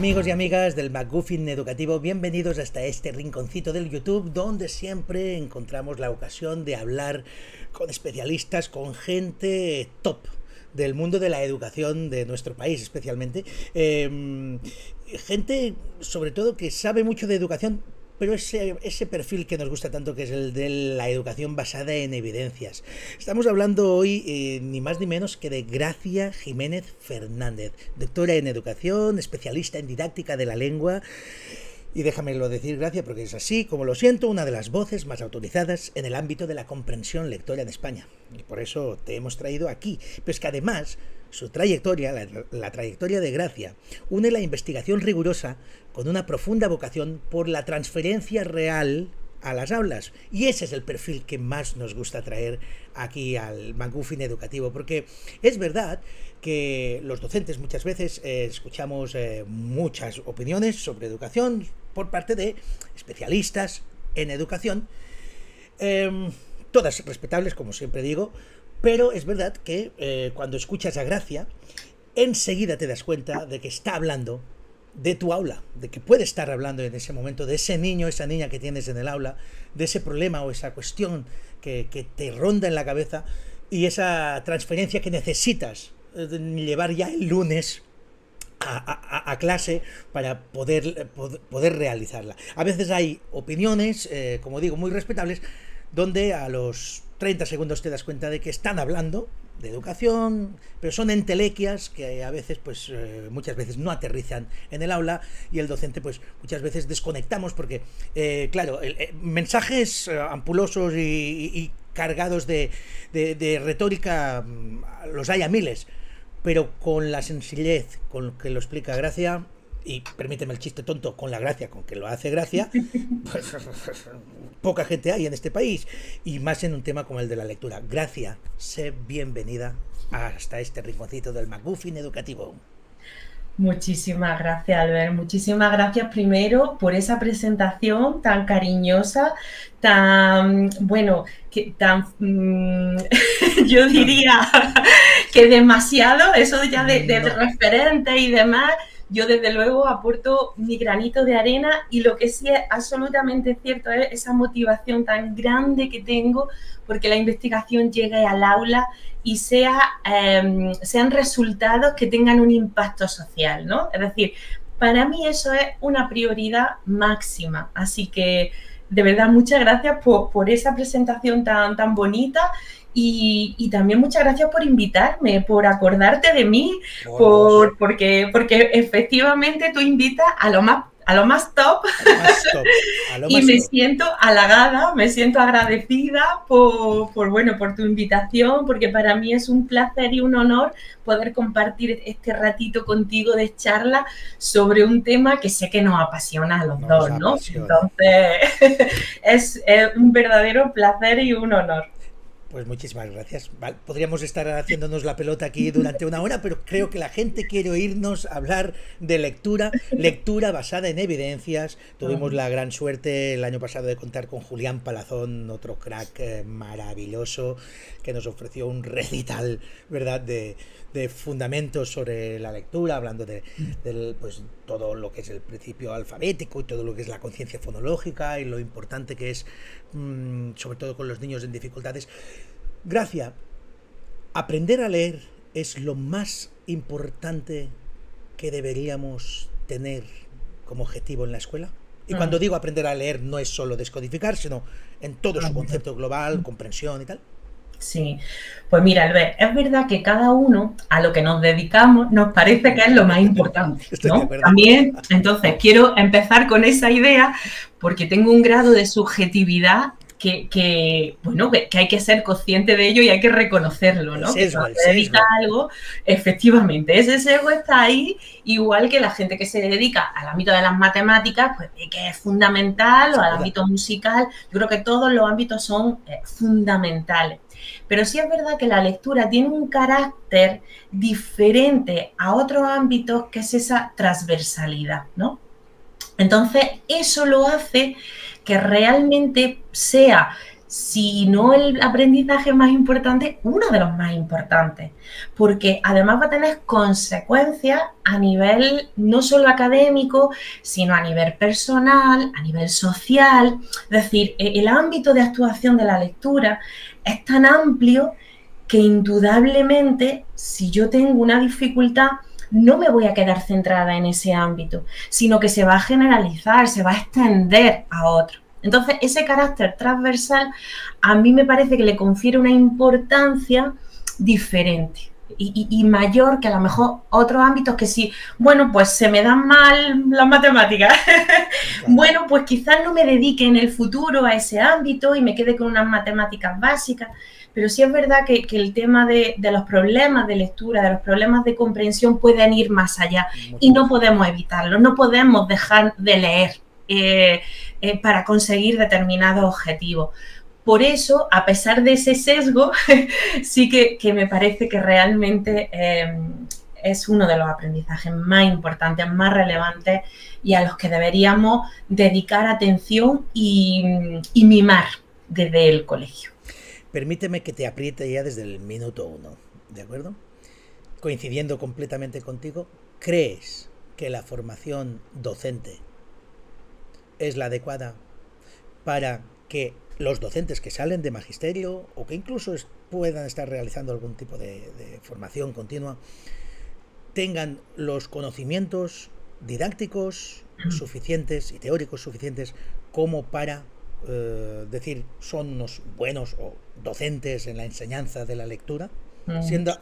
Amigos y amigas del McGuffin Educativo, bienvenidos hasta este rinconcito del YouTube donde siempre encontramos la ocasión de hablar con especialistas, con gente top del mundo de la educación de nuestro país especialmente. Gente sobre todo que sabe mucho de educación, pero ese perfil que nos gusta tanto, que es el de la educación basada en evidencias. Estamos hablando hoy ni más ni menos que de Gracia Jiménez Fernández, doctora en educación, especialista en didáctica de la lengua. Y déjamelo decir, Gracia, porque es así como lo siento, una de las voces más autorizadas en el ámbito de la comprensión lectora en España. Y por eso te hemos traído aquí. Pero es que además su trayectoria, la trayectoria de Gracia, une la investigación rigurosa con una profunda vocación por la transferencia real a las aulas. Y ese es el perfil que más nos gusta traer aquí al McGuffin Educativo, porque es verdad que los docentes muchas veces escuchamos muchas opiniones sobre educación por parte de especialistas en educación, todas respetables, como siempre digo, pero es verdad que cuando escuchas a Gracia, enseguida te das cuenta de que está hablando de tu aula, de que puede estar hablando en ese momento de ese niño, esa niña que tienes en el aula, de ese problema o esa cuestión que te ronda en la cabeza y esa transferencia que necesitas llevar ya el lunes a clase para poder realizarla. A veces hay opiniones, como digo, muy respetables, donde a los 30 segundos te das cuenta de que están hablando de educación, pero son entelequias que a veces, pues muchas veces no aterrizan en el aula y el docente, pues muchas veces desconectamos porque, claro, mensajes ampulosos y cargados de retórica los hay a miles, pero con la sencillez con que lo explica Gracia, y permíteme el chiste tonto, con la gracia con que lo hace Gracia, pues poca gente hay en este país, y más en un tema como el de la lectura. Gracia, sé bienvenida hasta este rinconcito del McGuffin Educativo. Muchísimas gracias, Albert. Muchísimas gracias primero por esa presentación tan cariñosa, tan, bueno, yo diría que demasiado, eso ya de referente y demás. Yo desde luego aporto mi granito de arena y lo que sí es absolutamente cierto es esa motivación tan grande que tengo porque la investigación llegue al aula y sean resultados que tengan un impacto social, ¿no? Es decir, para mí eso es una prioridad máxima. Así que, de verdad, muchas gracias por esa presentación tan bonita. Y también muchas gracias por invitarme, por acordarte de mí, porque efectivamente tú invitas a lo más top, y me siento halagada, me siento agradecida por tu invitación, porque para mí es un placer y un honor poder compartir este ratito contigo de charla sobre un tema que sé que nos apasiona a los dos, ¿no? Entonces, es un verdadero placer y un honor. Pues muchísimas gracias. Vale, podríamos estar haciéndonos la pelota aquí durante una hora, pero creo que la gente quiere oírnos hablar de lectura basada en evidencias. Tuvimos la gran suerte el año pasado de contar con Julián Palazón, otro crack maravilloso, que nos ofreció un recital, ¿verdad?, de fundamentos sobre la lectura, hablando de pues, todo lo que es el principio alfabético y todo lo que es la conciencia fonológica y lo importante que es, sobre todo con los niños en dificultades. Gracia, aprender a leer es lo más importante que deberíamos tener como objetivo en la escuela. Y cuando digo aprender a leer no es solo descodificar, sino en todo su concepto global, comprensión y tal. Sí, pues mira, Albert, es verdad que cada uno a lo que nos dedicamos nos parece que es lo más importante, ¿no? También, entonces, quiero empezar con esa idea porque tengo un grado de subjetividad que hay que ser consciente de ello y hay que reconocerlo, ¿no? Que cuando se dedica a algo, efectivamente, ese sesgo está ahí, igual que la gente que se dedica al ámbito de las matemáticas, pues que es fundamental, o al ámbito musical. Yo creo que todos los ámbitos son fundamentales. Pero sí es verdad que la lectura tiene un carácter diferente a otros ámbitos, que es esa transversalidad, ¿no? Entonces, eso lo hace que realmente sea si no el aprendizaje más importante, uno de los más importantes, porque además va a tener consecuencias a nivel no solo académico, sino a nivel personal, a nivel social. Es decir, el ámbito de actuación de la lectura es tan amplio que indudablemente, si yo tengo una dificultad, no me voy a quedar centrada en ese ámbito, sino que se va a generalizar, se va a extender a otro. Entonces, ese carácter transversal a mí me parece que le confiere una importancia diferente y mayor que a lo mejor otros ámbitos que sí, bueno, pues se me dan mal las matemáticas. Bueno, pues quizás no me dedique en el futuro a ese ámbito y me quede con unas matemáticas básicas. Pero sí es verdad que el tema de los problemas de lectura, de los problemas de comprensión pueden ir más allá y no podemos evitarlo, no podemos dejar de leer para conseguir determinados objetivos. Por eso, a pesar de ese sesgo, sí que me parece que realmente es uno de los aprendizajes más importantes, más relevantes y a los que deberíamos dedicar atención y mimar desde el colegio. Permíteme que te apriete ya desde el minuto 1, ¿de acuerdo? Coincidiendo completamente contigo, ¿crees que la formación docente es la adecuada para que los docentes que salen de magisterio o que incluso puedan estar realizando algún tipo de formación continua tengan los conocimientos didácticos suficientes y teóricos suficientes como para decir son unos buenos o docentes en la enseñanza de la lectura,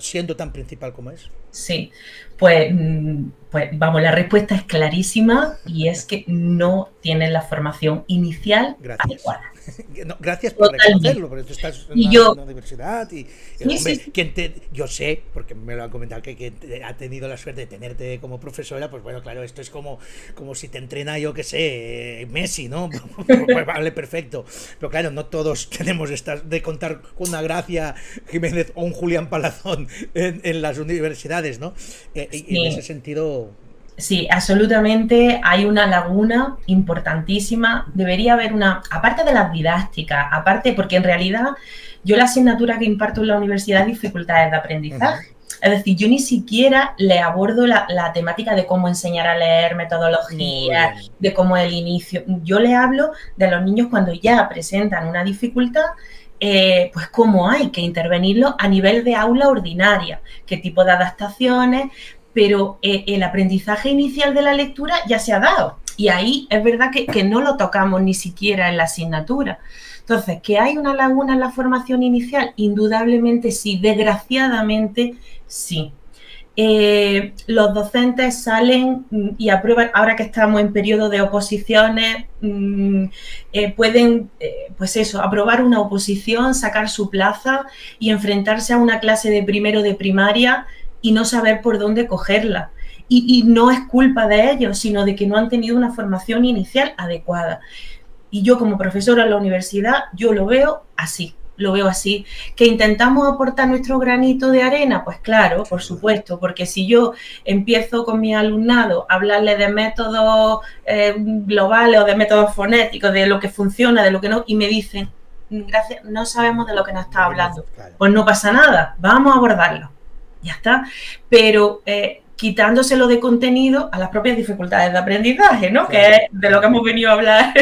siendo tan principal como es? Sí, pues vamos, la respuesta es clarísima y es que no tienen la formación inicial adecuada. No, gracias por reconocerlo, porque tú estás en una universidad y hombre, sí. Yo sé, porque me lo han comentado, que ha tenido la suerte de tenerte como profesora, pues bueno, claro, esto es como si te entrena, yo que sé, Messi, ¿no? Pues vale, perfecto. Pero claro, no todos tenemos de contar con una Gracia Jiménez o un Julián Palazón en las universidades, ¿no? Sí. En ese sentido... Sí, absolutamente hay una laguna importantísima. Debería haber aparte de las didácticas, aparte, porque en realidad yo la asignatura que imparto en la universidad es dificultades de aprendizaje. Es decir, yo ni siquiera le abordo la temática de cómo enseñar a leer, metodología, de cómo es el inicio. Yo le hablo de los niños cuando ya presentan una dificultad, pues cómo hay que intervenirlo a nivel de aula ordinaria, qué tipo de adaptaciones, pero el aprendizaje inicial de la lectura ya se ha dado y ahí es verdad que no lo tocamos ni siquiera en la asignatura. Entonces, ¿que hay una laguna en la formación inicial? Indudablemente sí, desgraciadamente sí. Los docentes salen y aprueban, ahora que estamos en periodo de oposiciones, pueden, pues eso, aprobar una oposición, sacar su plaza y enfrentarse a una clase de primero de primaria y no saber por dónde cogerla. Y no es culpa de ellos, sino de que no han tenido una formación inicial adecuada. Y yo como profesora en la universidad, yo lo veo así. ¿Que intentamos aportar nuestro granito de arena? Pues claro, por supuesto, porque si yo empiezo con mi alumnado a hablarle de métodos globales o de métodos fonéticos, de lo que funciona, de lo que no, y me dicen, gracias, no sabemos de lo que nos está hablando, pues no pasa nada, vamos a abordarlo. Ya está, pero quitándoselo de contenido a las propias dificultades de aprendizaje, ¿no? Claro, que es de lo que hemos venido a hablar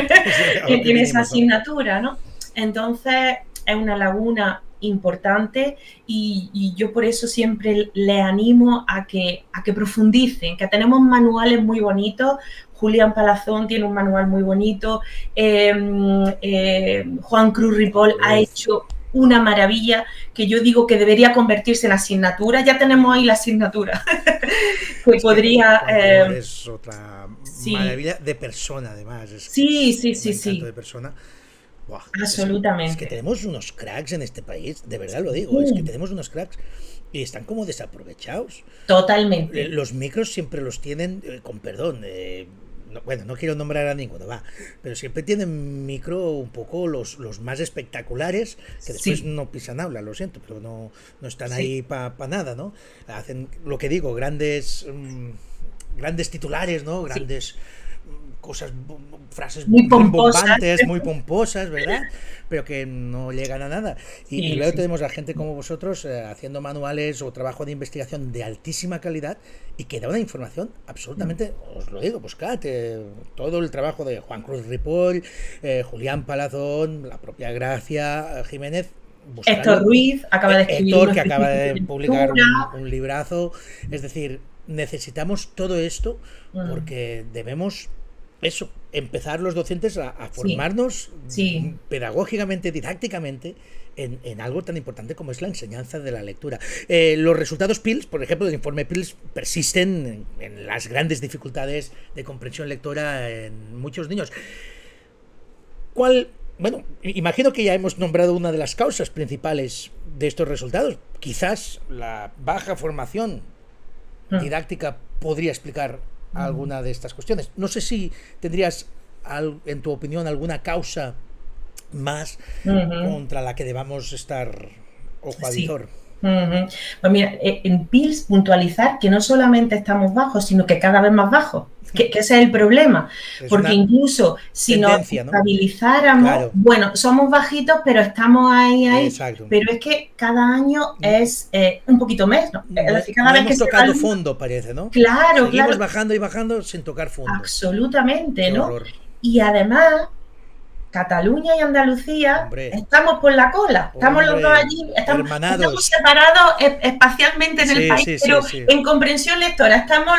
en esa asignatura, ¿no? Entonces, es una laguna importante y yo por eso siempre le animo a que profundicen, que tenemos manuales muy bonitos. Julián Palazón tiene un manual muy bonito, Juan Cruz Ripoll ha hecho una maravilla que yo digo que debería convertirse en asignatura. Ya tenemos ahí la asignatura que podría... es otra maravilla de persona, además. Sí. De persona. Buah, absolutamente. Es que tenemos unos cracks en este país, de verdad lo digo, es que tenemos unos cracks y están como desaprovechados. Totalmente. Los micros siempre los tienen, con perdón, no quiero nombrar a ninguno, pero siempre tienen micro un poco los más espectaculares, que después no pisan aula, lo siento, pero no están ahí para nada, ¿no? Hacen, lo que digo, grandes titulares, ¿no? Grandes cosas, frases muy pomposas, rimbombantes, muy pomposas, ¿verdad? Pero que no llegan a nada. Y luego tenemos a gente como vosotros haciendo manuales o trabajo de investigación de altísima calidad y que da una información absolutamente, os lo digo, buscad todo el trabajo de Juan Cruz Ripoll, Julián Palazón, la propia Gracia Jiménez. Buscarlo. Héctor Ruiz acaba de escribir Héctor, que acaba de publicar un librazo. Es decir, necesitamos todo esto porque debemos eso, empezar los docentes a formarnos pedagógicamente, didácticamente en algo tan importante como es la enseñanza de la lectura. Los resultados PILS, por ejemplo, del informe PILS, persisten en las grandes dificultades de comprensión lectora en muchos niños. Bueno, imagino que ya hemos nombrado una de las causas principales de estos resultados. Quizás la baja formación didáctica podría explicar alguna de estas cuestiones. No sé si tendrías, en tu opinión, alguna causa más contra la que debamos estar ojo a visor. Pues mira, en PILS puntualizar que no solamente estamos bajos, sino que cada vez más bajos. Que ese es el problema, porque incluso si nos estabilizáramos, bueno, somos bajitos, pero estamos ahí, pero es que cada año es un poquito menos, ¿no? Es decir, cada vez hemos tocado fondo, parece, ¿no? Claro, seguimos bajando y bajando sin tocar fondo. Absolutamente, ¿no? Y además, Cataluña y Andalucía, hombre, estamos por la cola, estamos los dos allí, estamos separados espacialmente en el país, pero en comprensión lectora estamos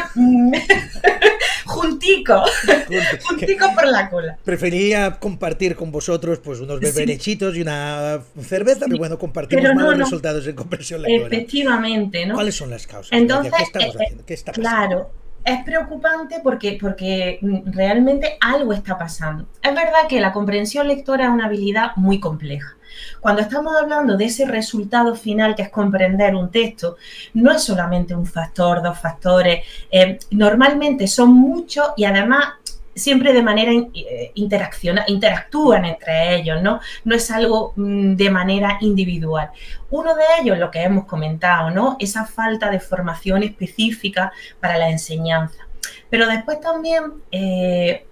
junticos por la cola. Preferiría compartir con vosotros pues unos berberechitos y una cerveza, pero bueno, compartimos malos resultados en comprensión lectora. Efectivamente, ¿no? ¿Cuáles son las causas? Entonces, ¿qué estamos haciendo? ¿Qué está pasando? Claro. Es preocupante porque realmente algo está pasando. Es verdad que la comprensión lectora es una habilidad muy compleja. Cuando estamos hablando de ese resultado final que es comprender un texto, no es solamente un factor, dos factores, normalmente son muchos y además siempre de manera interactúan entre ellos, ¿no? No es algo de manera individual. Uno de ellos, lo que hemos comentado, ¿no? Esa falta de formación específica para la enseñanza. Pero después también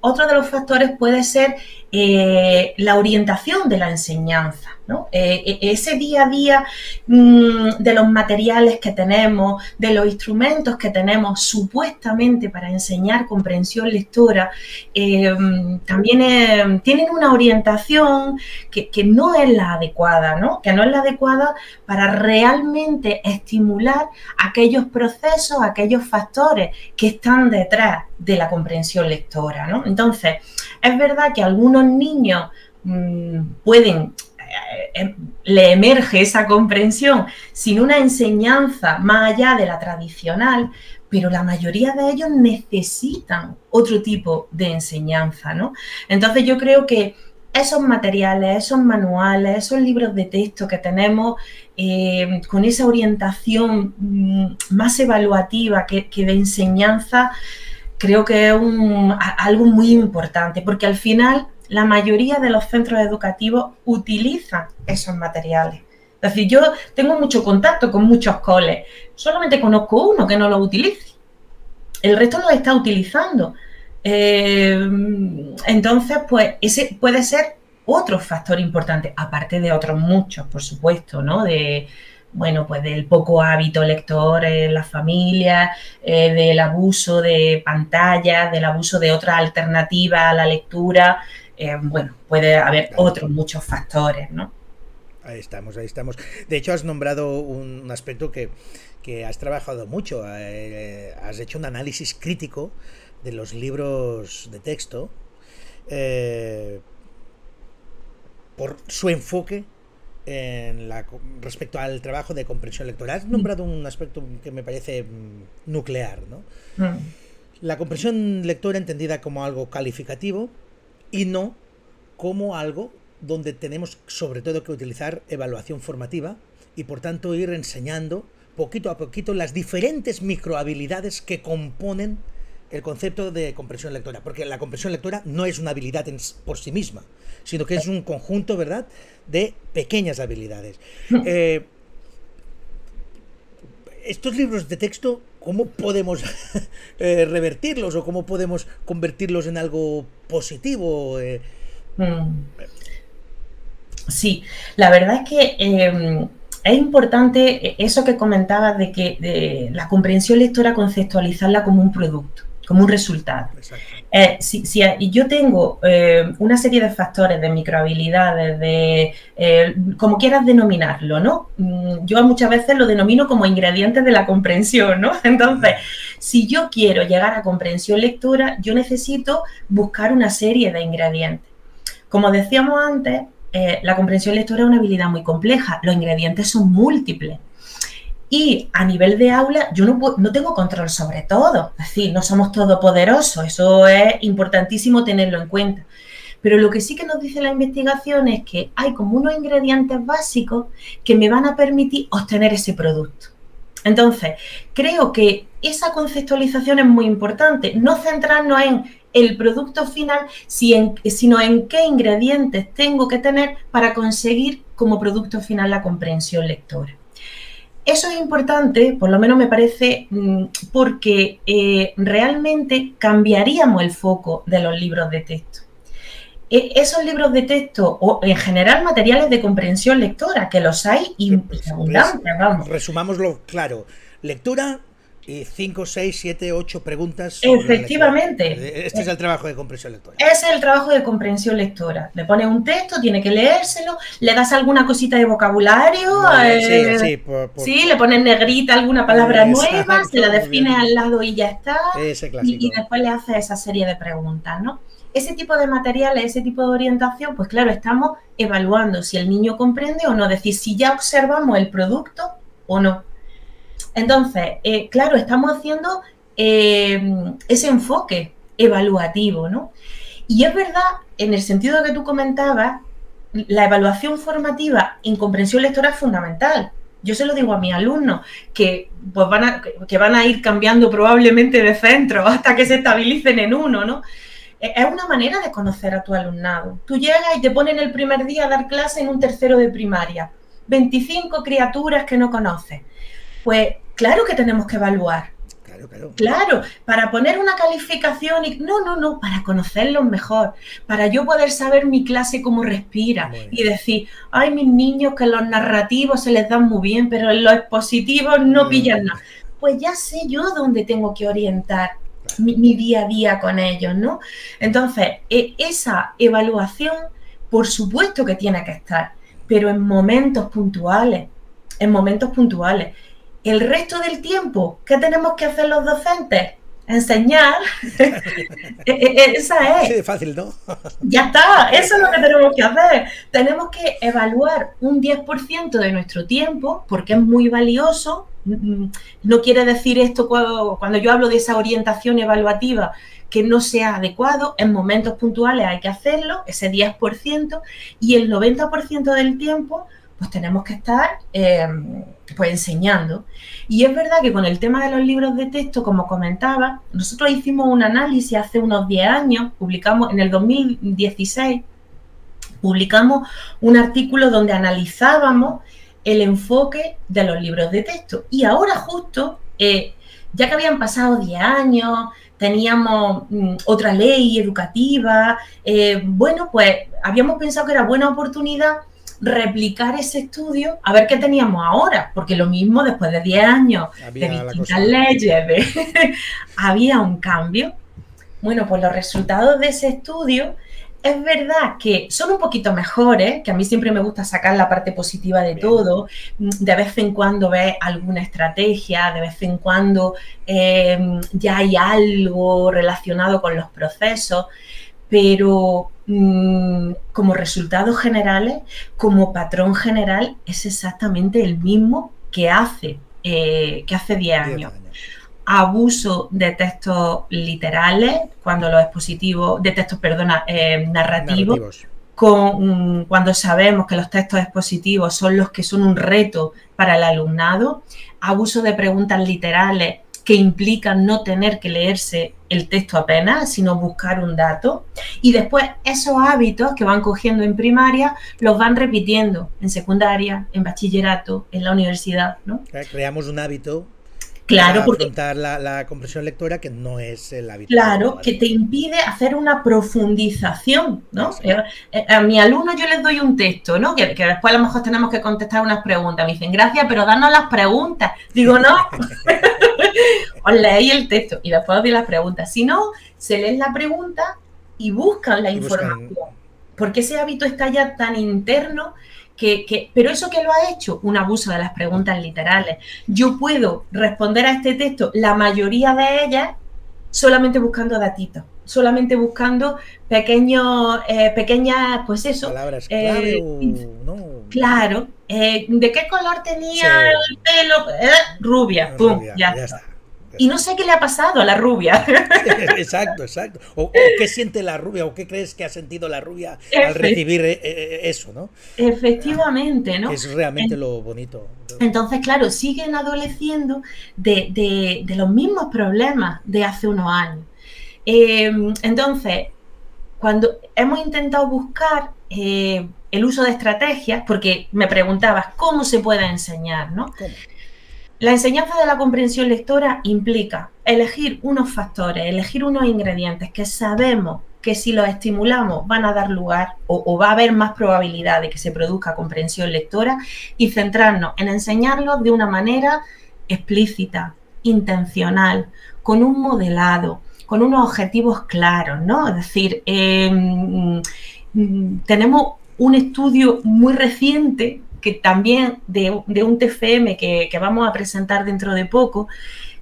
otro de los factores puede ser la orientación de la enseñanza, ¿no? Ese día a día de los materiales que tenemos, de los instrumentos que tenemos supuestamente para enseñar comprensión lectora, también tienen una orientación que no es la adecuada, ¿no? Que no es la adecuada para realmente estimular aquellos procesos, aquellos factores que están detrás de la comprensión lectora, ¿no? Entonces, es verdad que algunos niños le emerge esa comprensión sin una enseñanza más allá de la tradicional, pero la mayoría de ellos necesitan otro tipo de enseñanza, ¿no? Entonces yo creo que esos materiales, esos manuales, esos libros de texto que tenemos con esa orientación más evaluativa que de enseñanza, creo que es algo muy importante, porque al final la mayoría de los centros educativos utilizan esos materiales. Es decir, yo tengo mucho contacto con muchos coles, solamente conozco uno que no lo utilice, el resto lo está utilizando. Entonces, pues ese puede ser otro factor importante, aparte de otros muchos, por supuesto, ¿no? Bueno, pues del poco hábito lector en las familias, del abuso de pantallas, del abuso de otras alternativas a la lectura. Bueno, puede haber otros muchos factores, ¿no? Ahí estamos, ahí estamos. De hecho, has nombrado un aspecto que has trabajado mucho. Has hecho un análisis crítico de los libros de texto por su enfoque respecto al trabajo de comprensión lectora. Has nombrado un aspecto que me parece nuclear, ¿no? La comprensión lectora entendida como algo calificativo y no como algo donde tenemos sobre todo que utilizar evaluación formativa y por tanto ir enseñando poquito a poquito las diferentes microhabilidades que componen el concepto de comprensión lectora, porque la comprensión lectora no es una habilidad por sí misma, sino que es un conjunto, ¿verdad?, de pequeñas habilidades. estos libros de texto, ¿cómo podemos revertirlos o cómo podemos convertirlos en algo positivo? Sí, la verdad es que es importante eso que comentabas de la comprensión lectora, conceptualizarla como un producto, como un resultado. Si yo tengo una serie de factores, de microhabilidades, como quieras denominarlo, ¿no? Yo muchas veces lo denomino como ingredientes de la comprensión, ¿no? Entonces, si yo quiero llegar a comprensión lectora, yo necesito buscar una serie de ingredientes. Como decíamos antes, la comprensión lectora es una habilidad muy compleja, los ingredientes son múltiples. Y a nivel de aula yo no tengo control sobre todo, es decir, no somos todopoderosos, eso es importantísimo tenerlo en cuenta. Pero lo que sí que nos dice la investigación es que hay como unos ingredientes básicos que me van a permitir obtener ese producto. Entonces, creo que esa conceptualización es muy importante, no centrarnos en el producto final, sino en qué ingredientes tengo que tener para conseguir como producto final la comprensión lectora. Eso es importante, por lo menos me parece, porque realmente cambiaríamos el foco de los libros de texto. Esos libros de texto, o en general materiales de comprensión lectora, que los hay y abundantes, vamos. Resumámoslo claro, lectura y 5, 6, 7, 8 preguntas. Efectivamente. Este es el trabajo de comprensión lectora. Ese es el trabajo de comprensión lectora. Le pones un texto, tiene que leérselo, le das alguna cosita de vocabulario, sí, le pones negrita alguna palabra nueva, se la defines al lado y ya está. Y después le haces esa serie de preguntas, ¿no? Ese tipo de materiales, ese tipo de orientación, pues claro, estamos evaluando si el niño comprende o no, es decir, si ya observamos el producto o no. Entonces, claro, estamos haciendo ese enfoque evaluativo, ¿no? Y es verdad, en el sentido que tú comentabas, la evaluación formativa en comprensión lectora es fundamental. Yo se lo digo a mis alumnos, que pues van a ir cambiando probablemente de centro hasta que se estabilicen en uno, ¿no? Es una manera de conocer a tu alumnado. Tú llegas y te ponen el primer día a dar clase en un tercero de primaria. 25 criaturas que no conoces. Pues claro que tenemos que evaluar. Claro, para poner una calificación y no, para conocerlos mejor, para yo poder saber mi clase cómo respira y decir, ay, mis niños que los narrativos se les dan muy bien, pero en los expositivos no pillan nada. Pues ya sé yo dónde tengo que orientar mi día a día con ellos, ¿no? Entonces, esa evaluación, por supuesto que tiene que estar, pero en momentos puntuales, El resto del tiempo, ¿qué tenemos que hacer los docentes? Enseñar. Esa es. Sí, fácil, ¿no? Ya está, eso es lo que tenemos que hacer. Tenemos que evaluar un 10% de nuestro tiempo, porque es muy valioso. No quiere decir esto cuando yo hablo de esa orientación evaluativa que no sea adecuado. En momentos puntuales hay que hacerlo, ese 10%, y el 90% del tiempo pues tenemos que estar pues enseñando. Y es verdad que con el tema de los libros de texto, como comentaba, nosotros hicimos un análisis hace unos 10 años, publicamos en el 2016, publicamos un artículo donde analizábamos el enfoque de los libros de texto. Y ahora justo, ya que habían pasado 10 años, teníamos otra ley educativa, bueno, pues habíamos pensado que era buena oportunidad replicar ese estudio, a ver qué teníamos ahora, porque lo mismo después de 10 años de distintas leyes, había un cambio. Bueno, pues los resultados de ese estudio es verdad que son un poquito mejores, que a mí siempre me gusta sacar la parte positiva de todo, de vez en cuando ves alguna estrategia, de vez en cuando ya hay algo relacionado con los procesos, pero como resultados generales, como patrón general, es exactamente el mismo que hace 10 años. Abuso de textos literales, cuando los expositivos, de textos, perdona, narrativos. Cuando sabemos que los textos expositivos son los que son un reto para el alumnado. Abuso de preguntas literales que implican no tener que leerse el texto apenas, sino buscar un dato. Y después esos hábitos que van cogiendo en primaria los van repitiendo en secundaria, en bachillerato, en la universidad, ¿no? Creamos un hábito Claro, para porque afrontar la comprensión lectora, que no es el habitual. claro, que te impide hacer una profundización, ¿no? Eso. A mi alumno yo les doy un texto, ¿no? Que después a lo mejor tenemos que contestar unas preguntas. Me dicen, gracias, pero danos las preguntas. Digo, no, os leéis el texto y después os doy las preguntas. Si no, se leen la pregunta y buscan la información. Porque ese hábito está ya tan interno pero eso que lo ha hecho, un abuso de las preguntas literales. Yo puedo responder a este texto, la mayoría de ellas, solamente buscando datitos, solamente buscando pequeñas, pues eso. Palabras clave no. Claro. ¿De qué color tenía el pelo? Rubia. Pum, rubia, ya está. Y no sé qué le ha pasado a la rubia. Exacto. O qué siente la rubia, o qué crees que ha sentido la rubia al recibir eso, ¿no? Efectivamente, ¿no? Es realmente lo bonito. Entonces, claro, siguen adoleciendo de los mismos problemas de hace unos años. Entonces, cuando hemos intentado buscar el uso de estrategias, porque me preguntabas cómo se puede enseñar, ¿no? ¿Cómo? La enseñanza de la comprensión lectora implica elegir unos factores, elegir unos ingredientes que sabemos que si los estimulamos van a dar lugar o va a haber más probabilidad de que se produzca comprensión lectora, y centrarnos en enseñarlos de una manera explícita, intencional, con un modelado, con unos objetivos claros, ¿no? Es decir, tenemos un estudio muy reciente que también de un TFM que vamos a presentar dentro de poco,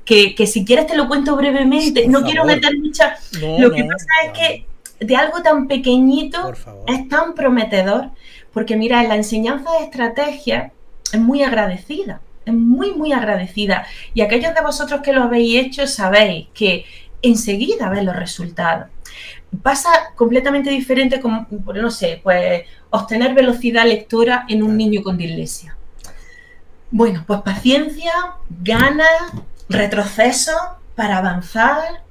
que si quieres te lo cuento brevemente, no quiero meter mucha... Lo que pasa es que de algo tan pequeñito es tan prometedor, porque mira, la enseñanza de estrategia es muy agradecida, es muy agradecida, y aquellos de vosotros que lo habéis hecho sabéis que enseguida ves los resultados. Pasa completamente diferente con, no sé, pues obtener velocidad lectora en un niño con dislexia. Bueno, pues paciencia, ganas, retroceso para avanzar.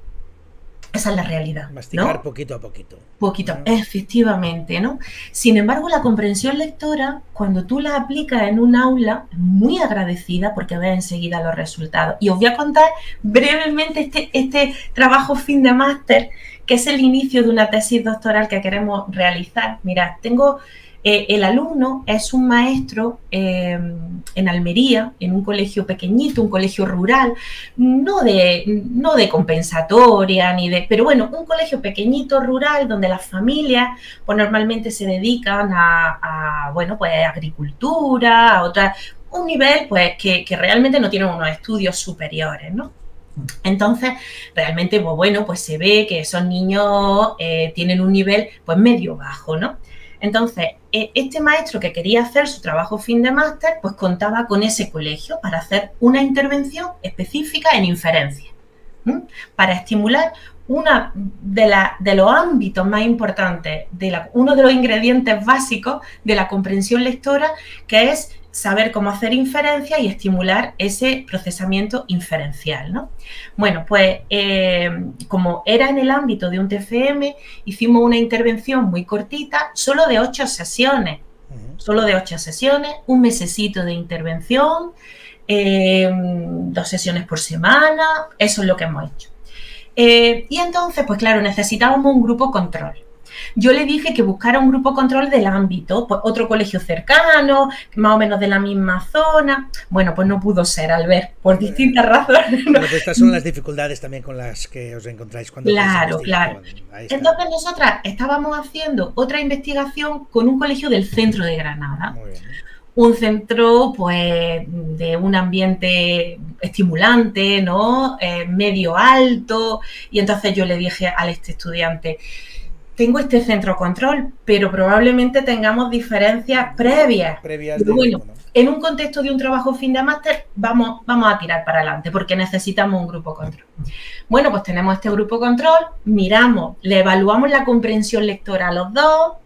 Esa es la realidad. Masticar, ¿no? poquito a poquito. Poquito, efectivamente, ¿no? Sin embargo, la comprensión lectora, cuando tú la aplicas en un aula, es muy agradecida porque ves enseguida los resultados. Y os voy a contar brevemente este trabajo fin de máster, que es el inicio de una tesis doctoral que queremos realizar. Mirad, tengo... el alumno es un maestro en Almería, en un colegio pequeñito, un colegio rural, no de compensatoria, pero bueno, un colegio pequeñito, rural, donde las familias pues normalmente se dedican a bueno, pues agricultura, a un nivel pues que realmente no tienen unos estudios superiores, ¿no? Entonces, realmente, pues bueno, pues se ve que esos niños tienen un nivel pues medio bajo, ¿no? Entonces, este maestro que quería hacer su trabajo fin de máster, pues contaba con ese colegio para hacer una intervención específica en inferencia, para estimular uno de los ámbitos más importantes, uno de los ingredientes básicos de la comprensión lectora, que es saber cómo hacer inferencia y estimular ese procesamiento inferencial, ¿no? Bueno, pues como era en el ámbito de un TFM, hicimos una intervención muy cortita, solo de 8 sesiones, un mesecito de intervención, 2 sesiones por semana, eso es lo que hemos hecho. Y entonces, pues claro, necesitábamos un grupo control. Yo le dije que buscara un grupo control del ámbito, pues otro colegio cercano, más o menos de la misma zona. Bueno, pues no pudo ser, Albert, por distintas razones. Bueno, pues estas son las dificultades también con las que os encontráis cuando... Claro. Entonces nosotras estábamos haciendo otra investigación con un colegio del centro de Granada. Muy bien. Un centro, pues, de un ambiente estimulante, ¿no? Medio alto. Y entonces yo le dije a este estudiante, tengo este centro control, pero probablemente tengamos diferencias previas. Pero bueno, en un contexto de un trabajo fin de máster, vamos a tirar para adelante, porque necesitamos un grupo control. Bueno, pues tenemos este grupo control, miramos, le evaluamos la comprensión lectora a los dos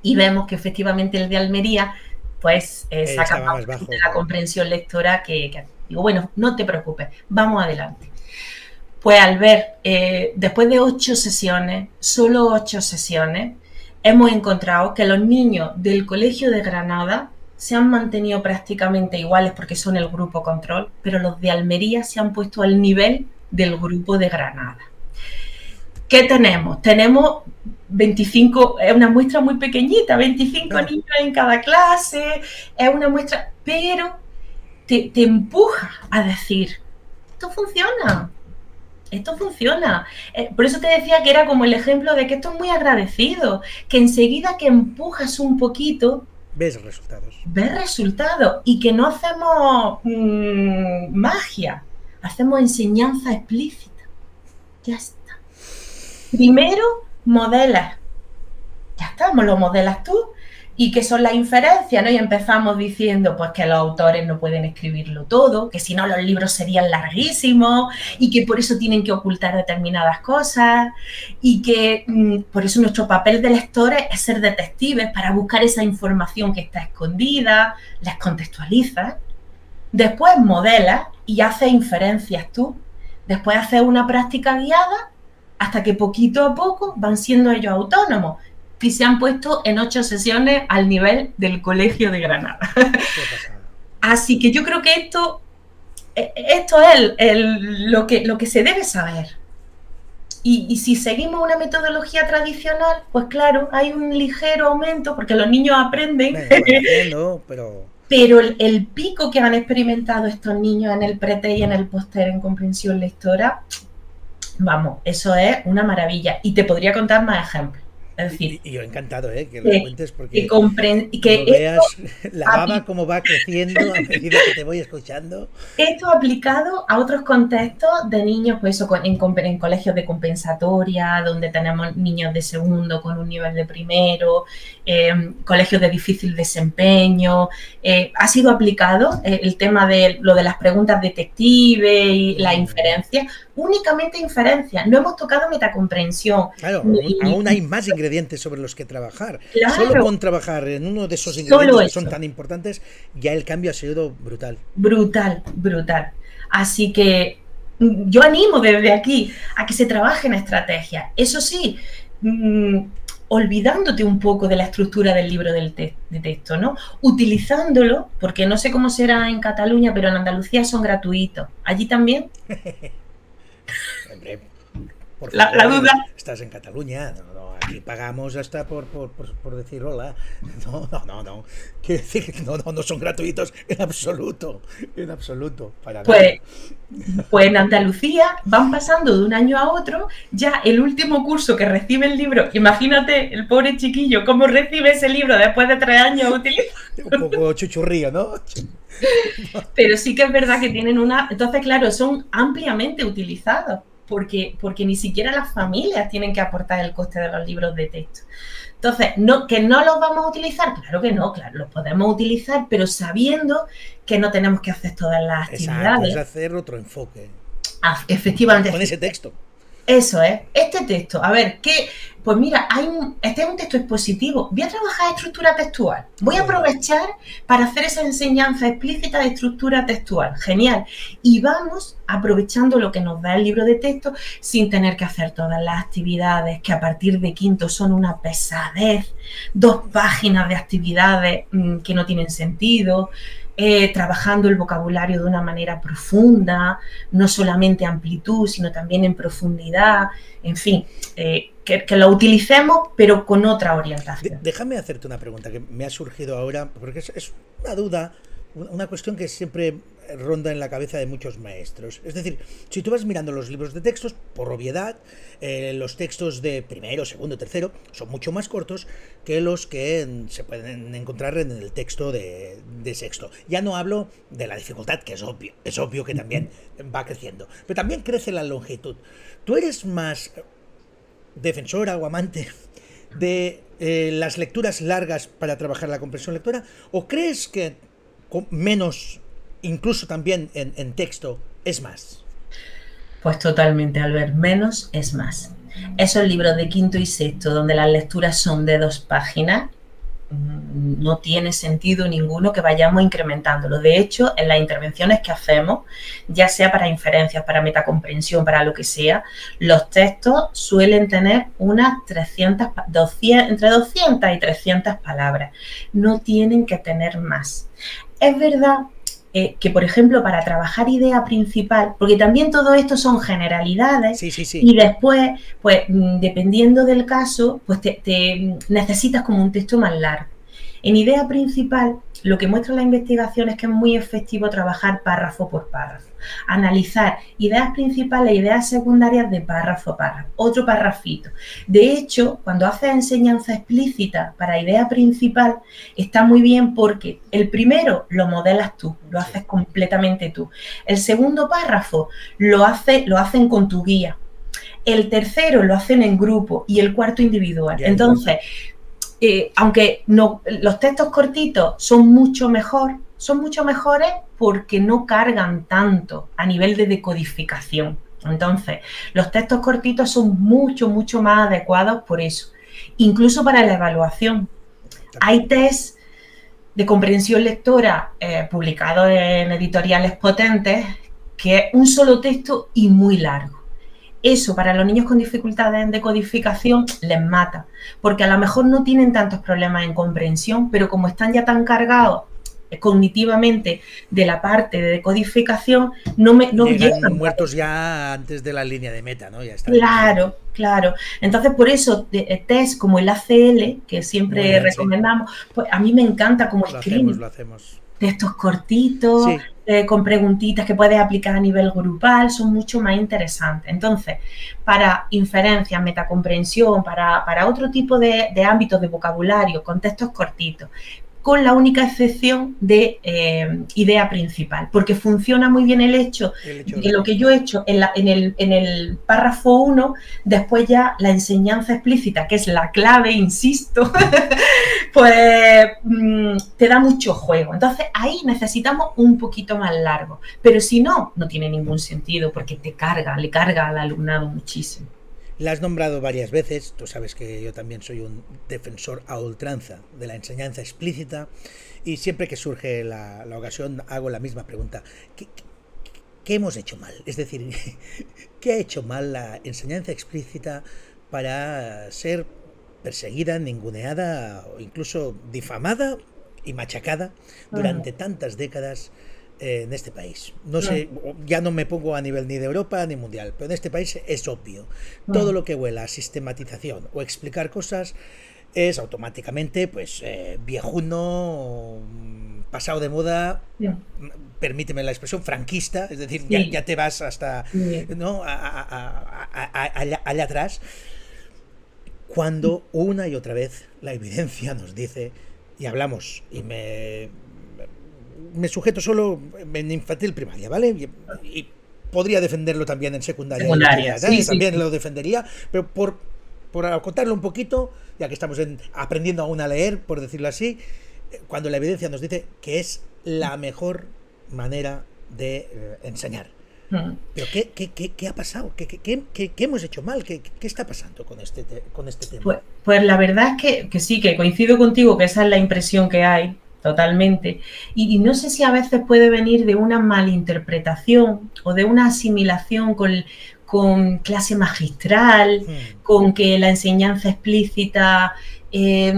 y vemos que efectivamente el de Almería pues saca más bajo de la comprensión lectora que digo, bueno, no te preocupes, vamos adelante. Pues al ver, después de 8 sesiones, solo 8 sesiones, hemos encontrado que los niños del Colegio de Granada se han mantenido prácticamente iguales porque son el grupo control, pero los de Almería se han puesto al nivel del grupo de Granada. ¿Qué tenemos? Tenemos 25, es una muestra muy pequeñita, 25 niños en cada clase, es una muestra, pero te empuja a decir, esto funciona. Esto funciona. Por eso te decía que era como el ejemplo de que esto es muy agradecido, que enseguida que empujas un poquito, ves resultados. Ves resultados y que no hacemos magia, hacemos enseñanza explícita. Ya está. Primero, modelas. Ya está, lo modelas tú. ¿Y qué son las inferencias? ¿No? Y empezamos diciendo pues, que los autores no pueden escribirlo todo, que si no los libros serían larguísimos y que por eso tienen que ocultar determinadas cosas y que por eso nuestro papel de lectores es ser detectives para buscar esa información que está escondida, las contextualizas, después modelas y haces inferencias tú, después haces una práctica guiada hasta que poquito a poco van siendo ellos autónomos y se han puesto en 8 sesiones al nivel del Colegio de Granada. Así que yo creo que esto es lo que se debe saber. Y si seguimos una metodología tradicional, pues claro, hay un ligero aumento, porque los niños aprenden. Pero el pico que han experimentado estos niños en el prete y en el póster en comprensión lectora, vamos, eso es una maravilla. Y te podría contar más ejemplos. Es decir, y yo encantado, que lo cuentes porque que veas la baba cómo va creciendo a medida que te voy escuchando. Esto aplicado a otros contextos de niños, pues eso, en colegios de compensatoria, donde tenemos niños de segundo con un nivel de primero, colegios de difícil desempeño. Ha sido aplicado el tema de lo de las preguntas detective y la inferencia, únicamente inferencia. No hemos tocado metacomprensión. Claro, aún hay más ingredientes sobre los que trabajar. Claro. Solo con trabajar en uno de esos ingredientes que son tan importantes, ya el cambio ha sido brutal. Brutal, brutal. Así que yo animo desde aquí a que se trabaje en estrategias. Eso sí, olvidándote un poco de la estructura del libro de texto, ¿no? Utilizándolo, porque no sé cómo será en Cataluña, pero en Andalucía son gratuitos. ¿Allí también? Hombre, por favor, la duda. Estás en Cataluña, no, aquí pagamos hasta por decir hola. No. Quiero decir que no son gratuitos en absoluto, para nada. Pues en Andalucía van pasando de un año a otro, ya el último curso que recibe el libro, imagínate el pobre chiquillo cómo recibe ese libro después de 3 años utilizando. Un poco chuchurrío, ¿no? Pero sí que es verdad que tienen entonces claro, son ampliamente utilizados. Porque ni siquiera las familias tienen que aportar el coste de los libros de texto. Entonces, ¿que no los vamos a utilizar? Claro que no, claro, los podemos utilizar, pero sabiendo que no tenemos que hacer todas las actividades. Exacto, es hacer otro enfoque. Efectivamente. Con ese texto. Eso es, este texto, a ver, pues mira, este es un texto expositivo, voy a trabajar estructura textual, voy a aprovechar para hacer esa enseñanza explícita de estructura textual, genial, y vamos aprovechando lo que nos da el libro de texto sin tener que hacer todas las actividades que a partir de quinto son una pesadez, 2 páginas de actividades que no tienen sentido. Trabajando el vocabulario de una manera profunda, no solamente amplitud, sino también en profundidad, en fin, que lo utilicemos, pero con otra orientación. Déjame hacerte una pregunta que me ha surgido ahora, porque es una duda, una cuestión que siempre ronda en la cabeza de muchos maestros. Es decir, si tú vas mirando los libros de textos, por obviedad, los textos de primero, segundo, tercero son mucho más cortos que los que se pueden encontrar en el texto de sexto. Ya no hablo de la dificultad, que es obvio que también va creciendo, pero también crece la longitud. ¿Tú eres más defensora o amante de las lecturas largas para trabajar la comprensión lectora, o crees que con menos, incluso también en texto, es más? Pues totalmente, Albert, menos es más. Esos libros de quinto y sexto, donde las lecturas son de 2 páginas, no tiene sentido ninguno que vayamos incrementándolo. De hecho, en las intervenciones que hacemos, ya sea para inferencias, para metacomprensión, para lo que sea, los textos suelen tener unas 300, entre 200 y 300 palabras. No tienen que tener más. Es verdad que, por ejemplo, para trabajar idea principal, porque también todo esto son generalidades, sí. Y después, pues, dependiendo del caso, pues te necesitas como un texto más largo. En idea principal, lo que muestra la investigación es que es muy efectivo trabajar párrafo por párrafo, analizar ideas principales e ideas secundarias de párrafo a párrafo, otro párrafito. De hecho, cuando haces enseñanza explícita para idea principal, está muy bien porque el primero lo modelas tú, lo haces completamente tú. El segundo párrafo lo hacen con tu guía. El tercero lo hacen en grupo y el cuarto individual. Entonces, aunque no, los textos cortitos son mucho mejores porque no cargan tanto a nivel de decodificación. Entonces, los textos cortitos son mucho más adecuados por eso. Incluso para la evaluación. Hay test de comprensión lectora publicados en editoriales potentes que es un solo texto y muy largo. Eso para los niños con dificultades en decodificación les mata, porque a lo mejor no tienen tantos problemas en comprensión, pero como están ya tan cargados cognitivamente de la parte de decodificación, no llegan muertos ya antes de la línea de meta, ¿no? Ya está. Claro. Entonces, por eso, test como el ACL, que siempre recomendamos, pues a mí me encanta como escriben. Lo hacemos. Textos cortitos, con preguntitas que puedes aplicar a nivel grupal, son mucho más interesantes. Entonces, para inferencia, metacomprensión, para otro tipo de ámbitos de vocabulario, con textos cortitos, con la única excepción de idea principal, porque funciona muy bien el hecho de que lo que yo he hecho en el párrafo 1, después ya la enseñanza explícita, que es la clave, insisto, pues te da mucho juego. Entonces, ahí necesitamos un poquito más largo, pero si no, no tiene ningún sentido, porque le carga al alumnado muchísimo. La has nombrado varias veces, tú sabes que yo también soy un defensor a ultranza de la enseñanza explícita y siempre que surge la ocasión hago la misma pregunta. ¿Qué hemos hecho mal? Es decir, ¿qué ha hecho mal la enseñanza explícita para ser perseguida, ninguneada o incluso difamada y machacada durante tantas décadas en este país? No sé, ya no me pongo a nivel ni de Europa ni mundial, pero en este país es obvio. Todo lo que huela a sistematización o explicar cosas es automáticamente pues viejuno, pasado de moda, permíteme la expresión, franquista, es decir, ya te vas hasta ¿no? allá atrás, cuando una y otra vez la evidencia nos dice, y hablamos, y me sujeto solo en infantil primaria, ¿vale? Y podría defenderlo también en secundaria. También lo defendería, pero por acotarlo un poquito, ya que estamos aprendiendo aún a leer, por decirlo así, cuando la evidencia nos dice que es la mejor manera de enseñar. Pero ¿qué ha pasado? ¿Qué hemos hecho mal? ¿Qué está pasando con este tema? Pues la verdad es que sí, que coincido contigo, que esa es la impresión que hay. Totalmente. Y no sé si a veces puede venir de una malinterpretación o de una asimilación con clase magistral, con que la enseñanza explícita es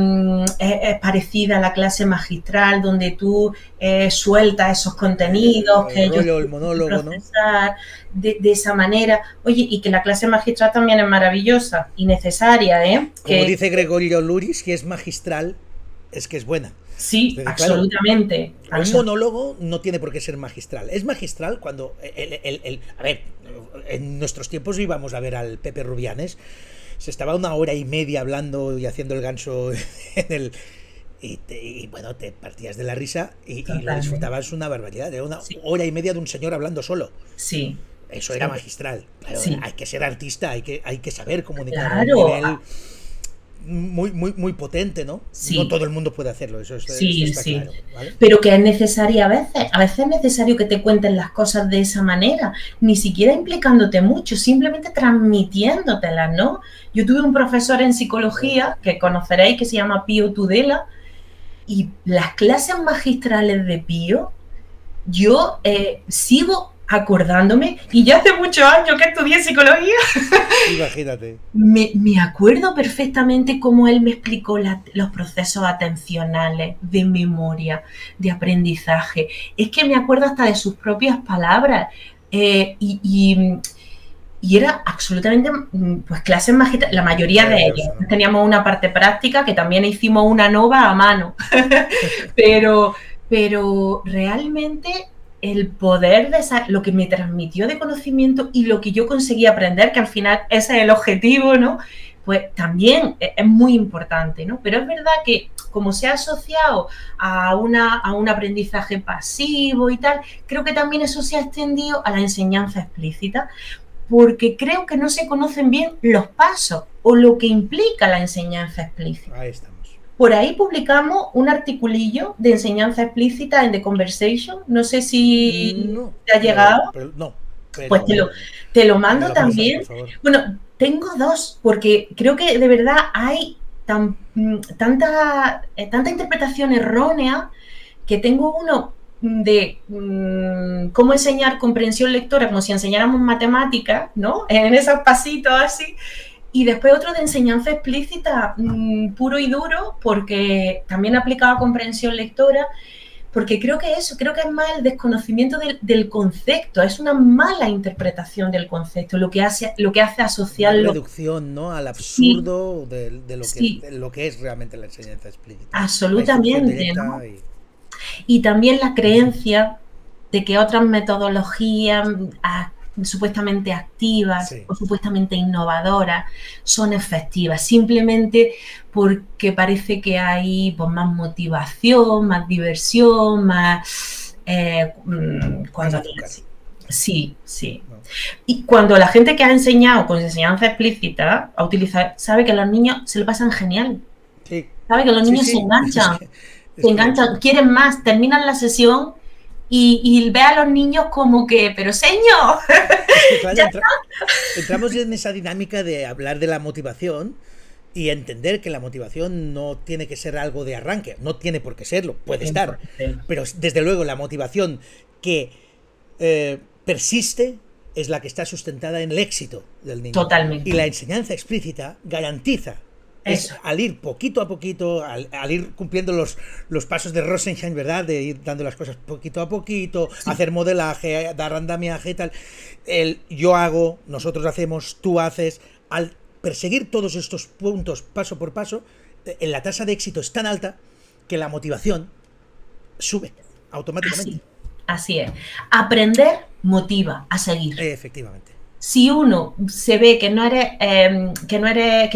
parecida a la clase magistral, donde tú sueltas esos contenidos, que ellos el monólogo, procesar, ¿no? de esa manera. Oye, y que la clase magistral también es maravillosa y necesaria, ¿eh? Como dice Gregorio Luris, que es magistral, es que es buena. Sí, entonces, absolutamente. Un monólogo no tiene por qué ser magistral. Es magistral cuando a ver, en nuestros tiempos íbamos a ver al Pepe Rubianes, se estaba 1 hora y media hablando y haciendo el ganso y bueno, te partías de la risa y lo disfrutabas una barbaridad. Era 1 hora y media de un señor hablando solo. Sí. Eso era magistral. Claro, hay que ser artista, hay que saber comunicar a un nivel muy potente, ¿no? Sí. No todo el mundo puede hacerlo, eso está claro, ¿vale? Pero que es necesario a veces es necesario que te cuenten las cosas de esa manera, ni siquiera implicándote mucho, simplemente transmitiéndotelas, ¿no? Yo tuve un profesor en psicología, que conoceréis, que se llama Pío Tudela, Y las clases magistrales de Pío, yo sigo acordándome, y ya hace muchos años que estudié psicología. Imagínate. Me acuerdo perfectamente cómo él me explicó los procesos atencionales, de memoria, de aprendizaje. Es que me acuerdo hasta de sus propias palabras. Y era absolutamente, pues, clases magistrales, la mayoría de ellas. ¿No? Teníamos una parte práctica, que también hicimos una nova a mano. pero realmente el poder de lo que me transmitió de conocimiento y lo que yo conseguí aprender, que al final ese es el objetivo, ¿no? Pues también es muy importante, ¿no? Pero es verdad que como se ha asociado a un aprendizaje pasivo y tal, creo que también eso se ha extendido a la enseñanza explícita, porque creo que no se conocen bien los pasos o lo que implica la enseñanza explícita. Ahí estamos. Por ahí publicamos un articulillo de enseñanza explícita en The Conversation. No sé si te ha llegado. No. Pues te lo mando también. Bueno, tengo dos, porque creo que de verdad hay tanta interpretación errónea, que tengo uno de cómo enseñar comprensión lectora, como si enseñáramos matemáticas, ¿no? En esos pasitos así. Y después otro de enseñanza explícita, puro y duro, porque también aplicaba comprensión lectora, porque creo que es más el desconocimiento del concepto, es una mala interpretación del concepto, lo que hace asociarlo. Una reducción, ¿no?, al absurdo, sí, de lo que es realmente la enseñanza explícita. Absolutamente, ¿no? Y también la creencia de que otras metodologías supuestamente activas, sí, o supuestamente innovadoras son efectivas, simplemente porque parece que hay, pues, más motivación, más diversión, más cuando sí. No. Y cuando la gente que ha enseñado con enseñanza explícita a utilizar, sabe que los niños se lo pasan genial, sí, sabe que los niños se enganchan, quieren más, terminan la sesión y ve a los niños como que, pero señor, claro, entramos en esa dinámica de hablar de la motivación y entender que la motivación no tiene que ser algo de arranque, no tiene por qué serlo, puede estar, pero desde luego la motivación que persiste es la que está sustentada en el éxito del niño. Totalmente. Y la enseñanza explícita garantiza. Es al ir poquito a poquito, al ir cumpliendo los pasos de Rosensheim, ¿verdad? De ir dando las cosas poquito a poquito, sí, hacer modelaje, dar andamiaje y tal. Yo hago, nosotros hacemos, tú haces. Al perseguir todos estos puntos paso por paso, la tasa de éxito es tan alta que la motivación sube automáticamente. Así es. Aprender motiva a seguir. Efectivamente. Si uno se ve que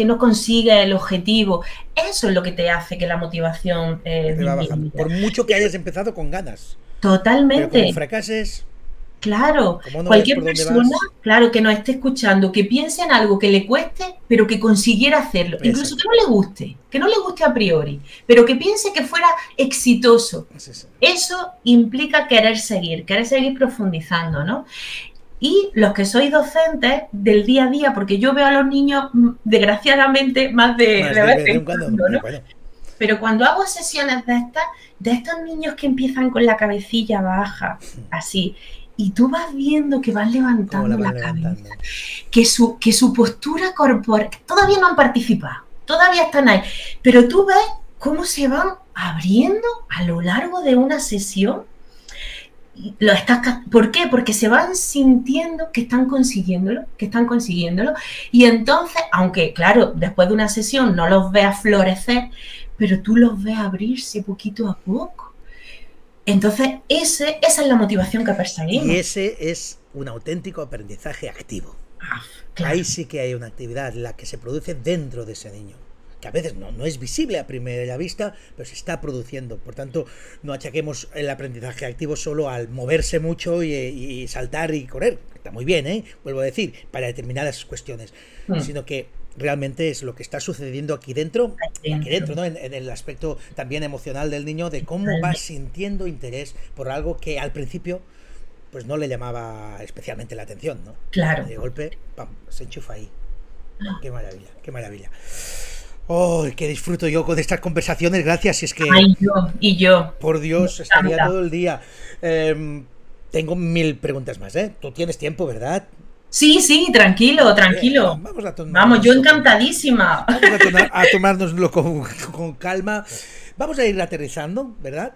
no consigue el objetivo, eso es lo que te hace que la motivación te va bajando. Por mucho que hayas empezado con ganas. Totalmente. Pero como fracases. Claro, no, cualquier persona, claro, que nos esté escuchando, que piense en algo que le cueste, pero que consiguiera hacerlo. Exacto. Incluso que no le guste a priori, pero que piense que fuera exitoso. Sí. Eso implica querer seguir profundizando, ¿no? Y los que sois docentes del día a día, porque yo veo a los niños, desgraciadamente, más de vez en cuando, ¿no? Bueno. Pero cuando hago sesiones de estos niños que empiezan con la cabecilla baja, así, y tú vas viendo que van levantando la cabeza, que su postura corporal, todavía no han participado, todavía están ahí, pero tú ves cómo se van abriendo a lo largo de una sesión. ¿Por qué? Porque se van sintiendo que están consiguiéndolo, y entonces, aunque claro, después de una sesión no los veas florecer, pero tú los ves abrirse poquito a poco. Entonces, esa es la motivación que perseguimos. Y ese es un auténtico aprendizaje activo. Claro. Ahí sí que hay una actividad, la que se produce dentro de ese niño, que a veces no es visible a primera vista, pero se está produciendo. Por tanto, no achaquemos el aprendizaje activo solo al moverse mucho y saltar y correr. Está muy bien, vuelvo a decir, para determinadas cuestiones, sino que realmente es lo que está sucediendo aquí dentro, ¿no? En el aspecto también emocional del niño, de cómo va sintiendo interés por algo que al principio pues no le llamaba especialmente la atención, ¿no? Claro. De golpe, ¡pam!, se enchufa ahí. ¡Qué maravilla, qué maravilla! Oh, que disfruto yo con estas conversaciones, gracias. Es que, Ay, y yo. por Dios, estaría todo el día. Tengo 1000 preguntas más, ¿eh? Tú tienes tiempo, ¿verdad? Sí, sí, tranquilo, tranquilo. Vamos a Vamos, yo encantadísima. Vamos a tomárnoslo con calma. Vamos a ir aterrizando, ¿verdad?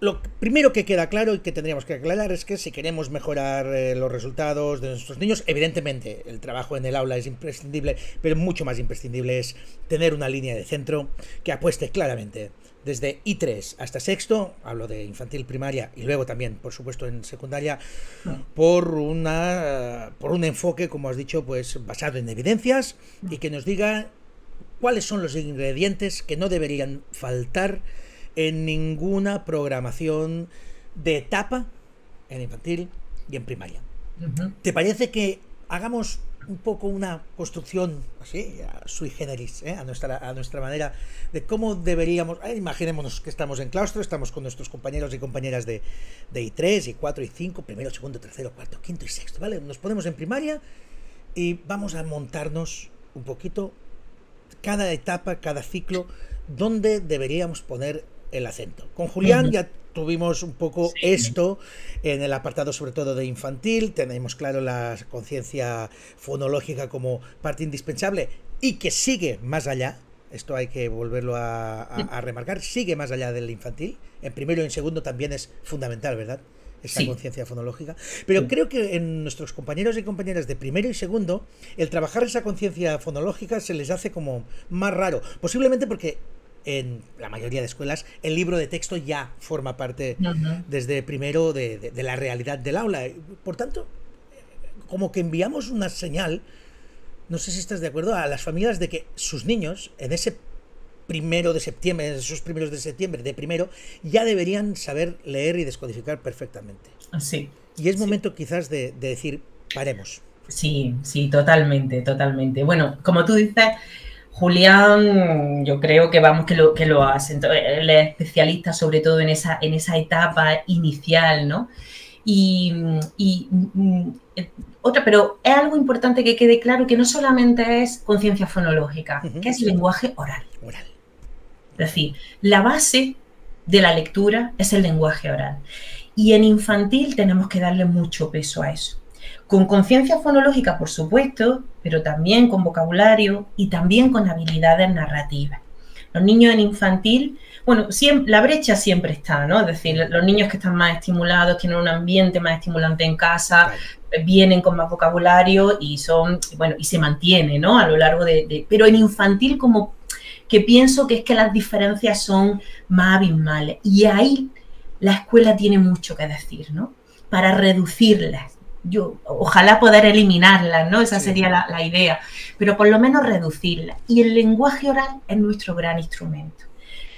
Lo primero que queda claro y que tendríamos que aclarar es que si queremos mejorar los resultados de nuestros niños, evidentemente el trabajo en el aula es imprescindible, pero mucho más imprescindible es tener una línea de centro que apueste claramente desde I3 hasta sexto, hablo de infantil, primaria y luego también, por supuesto, en secundaria, por un enfoque, como has dicho, pues basado en evidencias y que nos diga cuáles son los ingredientes que no deberían faltar en ninguna programación de etapa en infantil y en primaria. ¿Te parece que hagamos un poco una construcción así, sui generis, a nuestra manera, de cómo deberíamos... imaginémonos que estamos en claustro, estamos con nuestros compañeros y compañeras de I3, I4, I5, primero, segundo, tercero, cuarto, quinto y sexto, ¿vale? Nos ponemos en primaria y vamos a montarnos un poquito cada etapa, cada ciclo, dónde deberíamos poner el acento. Con Julián ya tuvimos un poco esto en el apartado sobre todo de infantil, tenemos claro la conciencia fonológica como parte indispensable y que sigue más allá, esto hay que volverlo a remarcar, sigue más allá del infantil, en primero y en segundo también es fundamental, ¿verdad? Esa conciencia fonológica, pero creo que en nuestros compañeros y compañeras de primero y segundo, el trabajar esa conciencia fonológica se les hace como más raro, posiblemente porque en la mayoría de escuelas el libro de texto ya forma parte desde primero de la realidad del aula. Por tanto, como que enviamos una señal, no sé si estás de acuerdo, a las familias de que sus niños en ese primero de septiembre, en esos primeros de septiembre de primero, ya deberían saber leer y descodificar perfectamente. Sí. Y es momento quizás de decir, paremos. Sí, sí, totalmente, totalmente. Bueno, como tú dices, Julián, yo creo que vamos, que lo hace. Entonces, él es especialista sobre todo en esa etapa inicial, ¿no? Otra, pero es algo importante que quede claro que no solamente es conciencia fonológica, que es lenguaje oral. Es decir, la base de la lectura es el lenguaje oral. Y en infantil tenemos que darle mucho peso a eso. Con conciencia fonológica, por supuesto, pero también con vocabulario y también con habilidades narrativas. Los niños en infantil, bueno, la brecha siempre está, ¿no? Es decir, los niños que están más estimulados, tienen un ambiente más estimulante en casa, vienen con más vocabulario y se mantiene, ¿no? A lo largo pero en infantil como que pienso que es que las diferencias son más abismales. Y ahí la escuela tiene mucho que decir, ¿no? Para reducirlas. Ojalá poder eliminarlas, ¿no? Esa sería la idea, pero por lo menos reducirlas. Y el lenguaje oral es nuestro gran instrumento.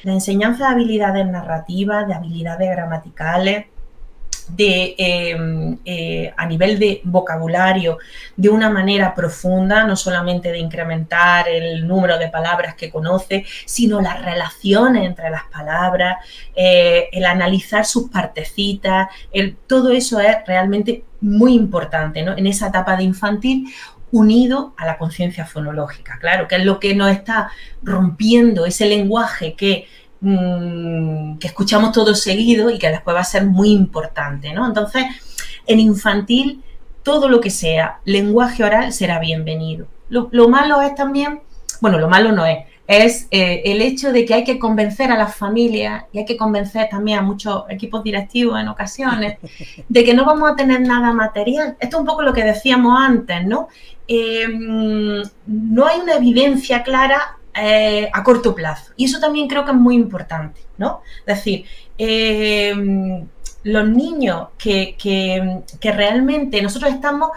La enseñanza de habilidades narrativas, de habilidades gramaticales, a nivel de vocabulario, de una manera profunda, no solamente de incrementar el número de palabras que conoce, sino las relaciones entre las palabras, el analizar sus partecitas, todo eso es realmente muy importante, ¿no? En esa etapa de infantil, unido a la conciencia fonológica, claro, que es lo que nos está rompiendo ese lenguaje que escuchamos todo seguido y que después va a ser muy importante, ¿no? Entonces, en infantil, todo lo que sea lenguaje oral será bienvenido. Lo malo es también, bueno, lo malo no es el hecho de que hay que convencer a las familias y hay que convencer también a muchos equipos directivos en ocasiones de que no vamos a tener nada material. Esto es un poco lo que decíamos antes, ¿no? No hay una evidencia clara a corto plazo. Y eso también creo que es muy importante, ¿no? Es decir, los niños que realmente nosotros estamos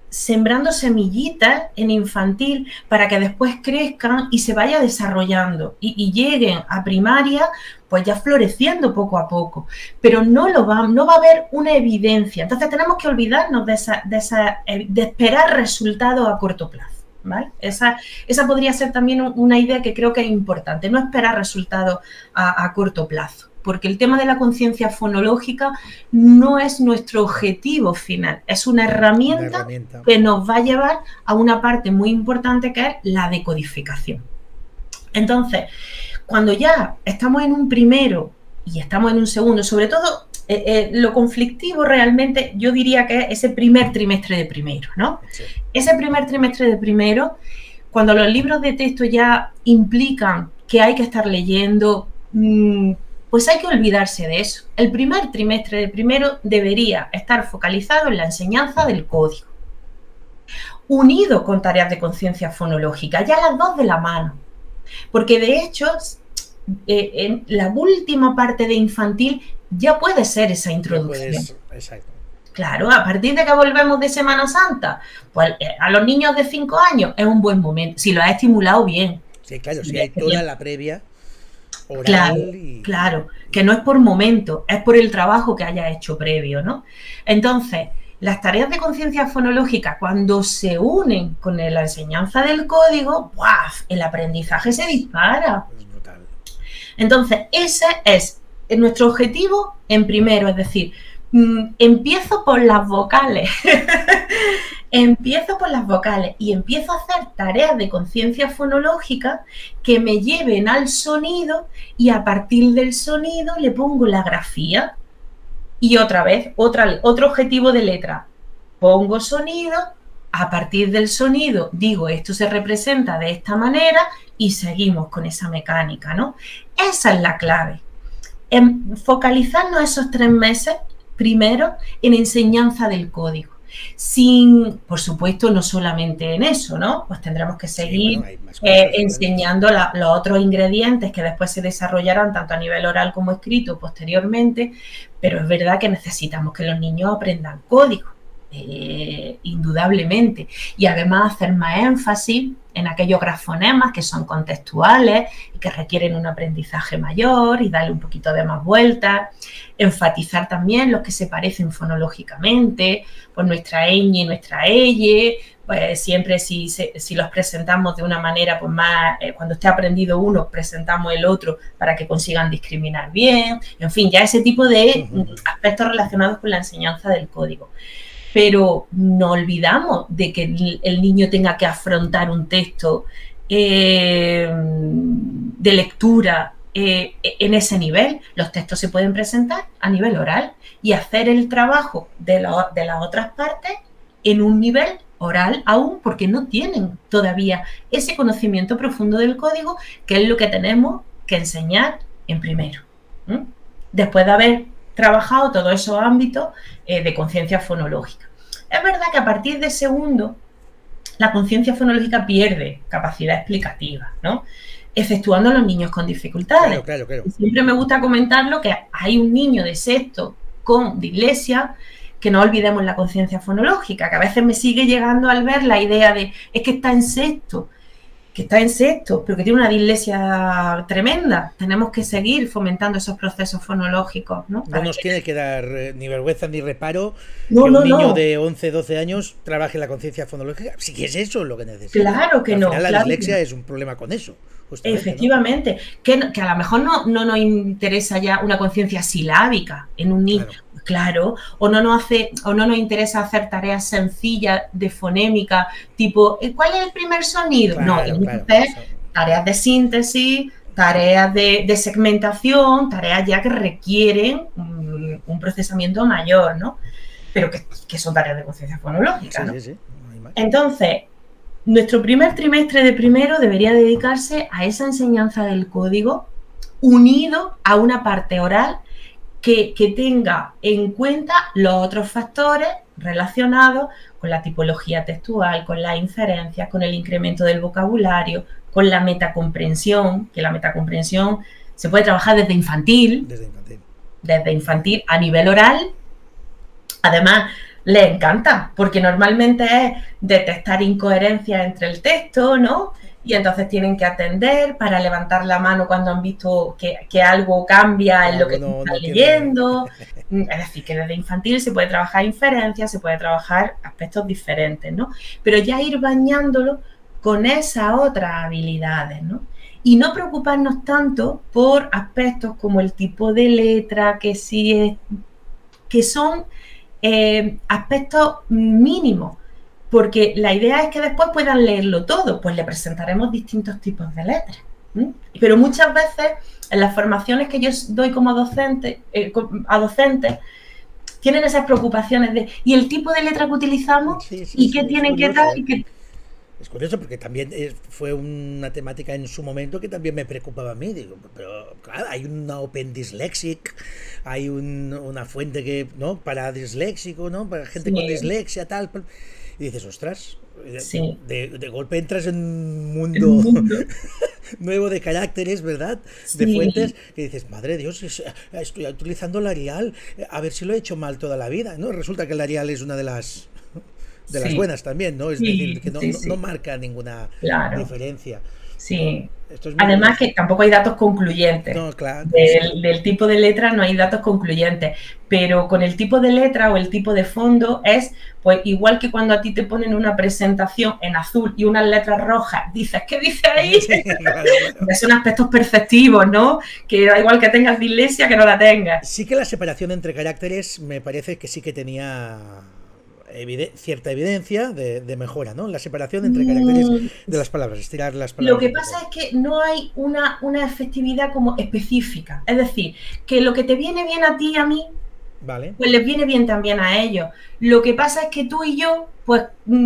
sembrando semillitas en infantil para que después crezcan y se vaya desarrollando y lleguen a primaria pues ya floreciendo poco a poco, pero no va a haber una evidencia. Entonces tenemos que olvidarnos de esperar resultados a corto plazo. ¿Vale? Esa podría ser también una idea que creo que es importante, no esperar resultados a corto plazo, porque el tema de la conciencia fonológica no es nuestro objetivo final, es una herramienta que nos va a llevar a una parte muy importante que es la decodificación. Entonces, cuando ya estamos en un primero y estamos en un segundo, sobre todo lo conflictivo realmente yo diría que es ese primer trimestre de primero, ¿no? Sí. Ese primer trimestre de primero, cuando los libros de texto ya implican que hay que estar leyendo, pues hay que olvidarse de eso. El primer trimestre de primero debería estar focalizado en la enseñanza del código, unido con tareas de conciencia fonológica, ya las dos de la mano. Porque de hecho, en la última parte de infantil ya puede ser esa introducción. Exacto. Claro, a partir de que volvemos de Semana Santa, pues a los niños de 5 años es un buen momento, si lo has estimulado bien. Sí, claro, si hay toda la previa oral. Claro, claro, que no es por momento, es por el trabajo que haya hecho previo, ¿no? Entonces, las tareas de conciencia fonológica, cuando se unen con la enseñanza del código, ¡buaf!, el aprendizaje se dispara. Es brutal. Entonces, ese es nuestro objetivo en primero, es decir, empiezo por las vocales. Empiezo por las vocales y empiezo a hacer tareas de conciencia fonológica que me lleven al sonido y a partir del sonido le pongo la grafía. Y otra vez, otro objetivo de letra. Pongo sonido, a partir del sonido digo esto se representa de esta manera y seguimos con esa mecánica, ¿no? Esa es la clave. Focalizarnos esos 3 meses primero en enseñanza del código. Sin, por supuesto, no solamente en eso, ¿no? Pues tendremos que seguir enseñando los otros ingredientes que después se desarrollarán tanto a nivel oral como escrito posteriormente, pero es verdad que necesitamos que los niños aprendan código, indudablemente, y además hacer más énfasis en aquellos grafonemas que son contextuales y que requieren un aprendizaje mayor y darle un poquito de más vueltas, enfatizar también los que se parecen fonológicamente, pues nuestra ñ y nuestra eye, pues siempre si los presentamos de una manera, pues más, cuando esté aprendido uno, presentamos el otro para que consigan discriminar bien, en fin, ya ese tipo de aspectos relacionados con la enseñanza del código. Pero no olvidamos de que el niño tenga que afrontar un texto de lectura en ese nivel. Los textos se pueden presentar a nivel oral y hacer el trabajo de las otras partes en un nivel oral aún, porque no tienen todavía ese conocimiento profundo del código, que es lo que tenemos que enseñar en primero. Después de haber trabajado todos esos ámbitos de conciencia fonológica. Es verdad que a partir de segundo, la conciencia fonológica pierde capacidad explicativa, ¿no? Exceptuando a los niños con dificultades. Claro. Siempre me gusta comentarlo que hay un niño de sexto con dislexia, que no olvidemos la conciencia fonológica, que a veces me sigue llegando al ver la idea de, es que está en sexto, pero que tiene una dislexia tremenda. Tenemos que seguir fomentando esos procesos fonológicos, ¿no? No nos tiene que dar ni vergüenza ni reparo que un niño de 11, 12 años trabaje la conciencia fonológica, si es eso lo que necesita. Claro que no. Al final la dislexia es un problema con eso. Efectivamente, ¿no? que a lo mejor no nos interesa ya una conciencia silábica en un niño. Claro, o no nos interesa hacer tareas sencillas de fonémica, tipo, ¿cuál es el primer sonido? Tareas de síntesis, tareas de segmentación, tareas ya que requieren un procesamiento mayor, ¿no? Pero que son tareas de conciencia fonológica, ¿no? Sí. Entonces, nuestro primer trimestre de primero debería dedicarse a esa enseñanza del código unido a una parte oral que tenga en cuenta los otros factores relacionados con la tipología textual, con las inferencias, con el incremento del vocabulario, con la metacomprensión, que la metacomprensión se puede trabajar desde infantil. Desde infantil a nivel oral. Además, les encanta, porque normalmente es detectar incoherencias entre el texto, ¿no? Y entonces tienen que atender para levantar la mano cuando han visto que algo cambia en lo que están leyendo. Es decir, que desde infantil se puede trabajar inferencias, se puede trabajar aspectos diferentes, ¿no? Pero ya ir bañándolo con esas otras habilidades, ¿no? Y no preocuparnos tanto por aspectos como el tipo de letra, que son aspectos mínimos. Porque la idea es que después puedan leerlo todo, pues le presentaremos distintos tipos de letras, ¿Mm? Pero muchas veces en las formaciones que yo doy como docente, a docentes, tienen esas preocupaciones de ¿y el tipo de letra que utilizamos? Sí, sí, ¿Y sí, qué es tiene que curioso, dar? ¿eh? ¿Y qué? Es curioso porque también fue una temática en su momento que también me preocupaba a mí. Digo, pero claro, hay una Open Dyslexic, hay una fuente que, ¿no? Para disléxico, ¿no? Para gente con Sí, dislexia, tal. Y dices, ostras, sí. de golpe entras en un El mundo mundo. nuevo de caracteres, ¿verdad? De fuentes, Sí, que dices, madre de Dios, estoy utilizando el Arial, a ver si lo he hecho mal toda la vida, ¿no? Resulta que el Arial es una de las sí, buenas también, ¿no? Es decir, sí, que sí, no sí. marca ninguna Claro. diferencia. Sí. Esto es muy Además curioso. que tampoco hay datos concluyentes. No, claro, sí. Del tipo de letra no hay datos concluyentes, pero con el tipo de letra o el tipo de fondo es pues igual que cuando a ti te ponen una presentación en azul y unas letras rojas, dices, ¿qué dice ahí? Sí, claro, claro. Son aspectos perceptivos, ¿no? Que da igual que tengas dislexia que no la tengas. Sí que la separación entre caracteres me parece que sí que tenía cierta evidencia de mejora, ¿no? La separación entre caracteres Mm, de las palabras, estirar las Lo palabras que un pasa poco. es que no hay una efectividad como específica. Es decir, que lo que te viene bien a ti y a mí, Vale. pues les viene bien también a ellos. Lo que pasa es que tú y yo, pues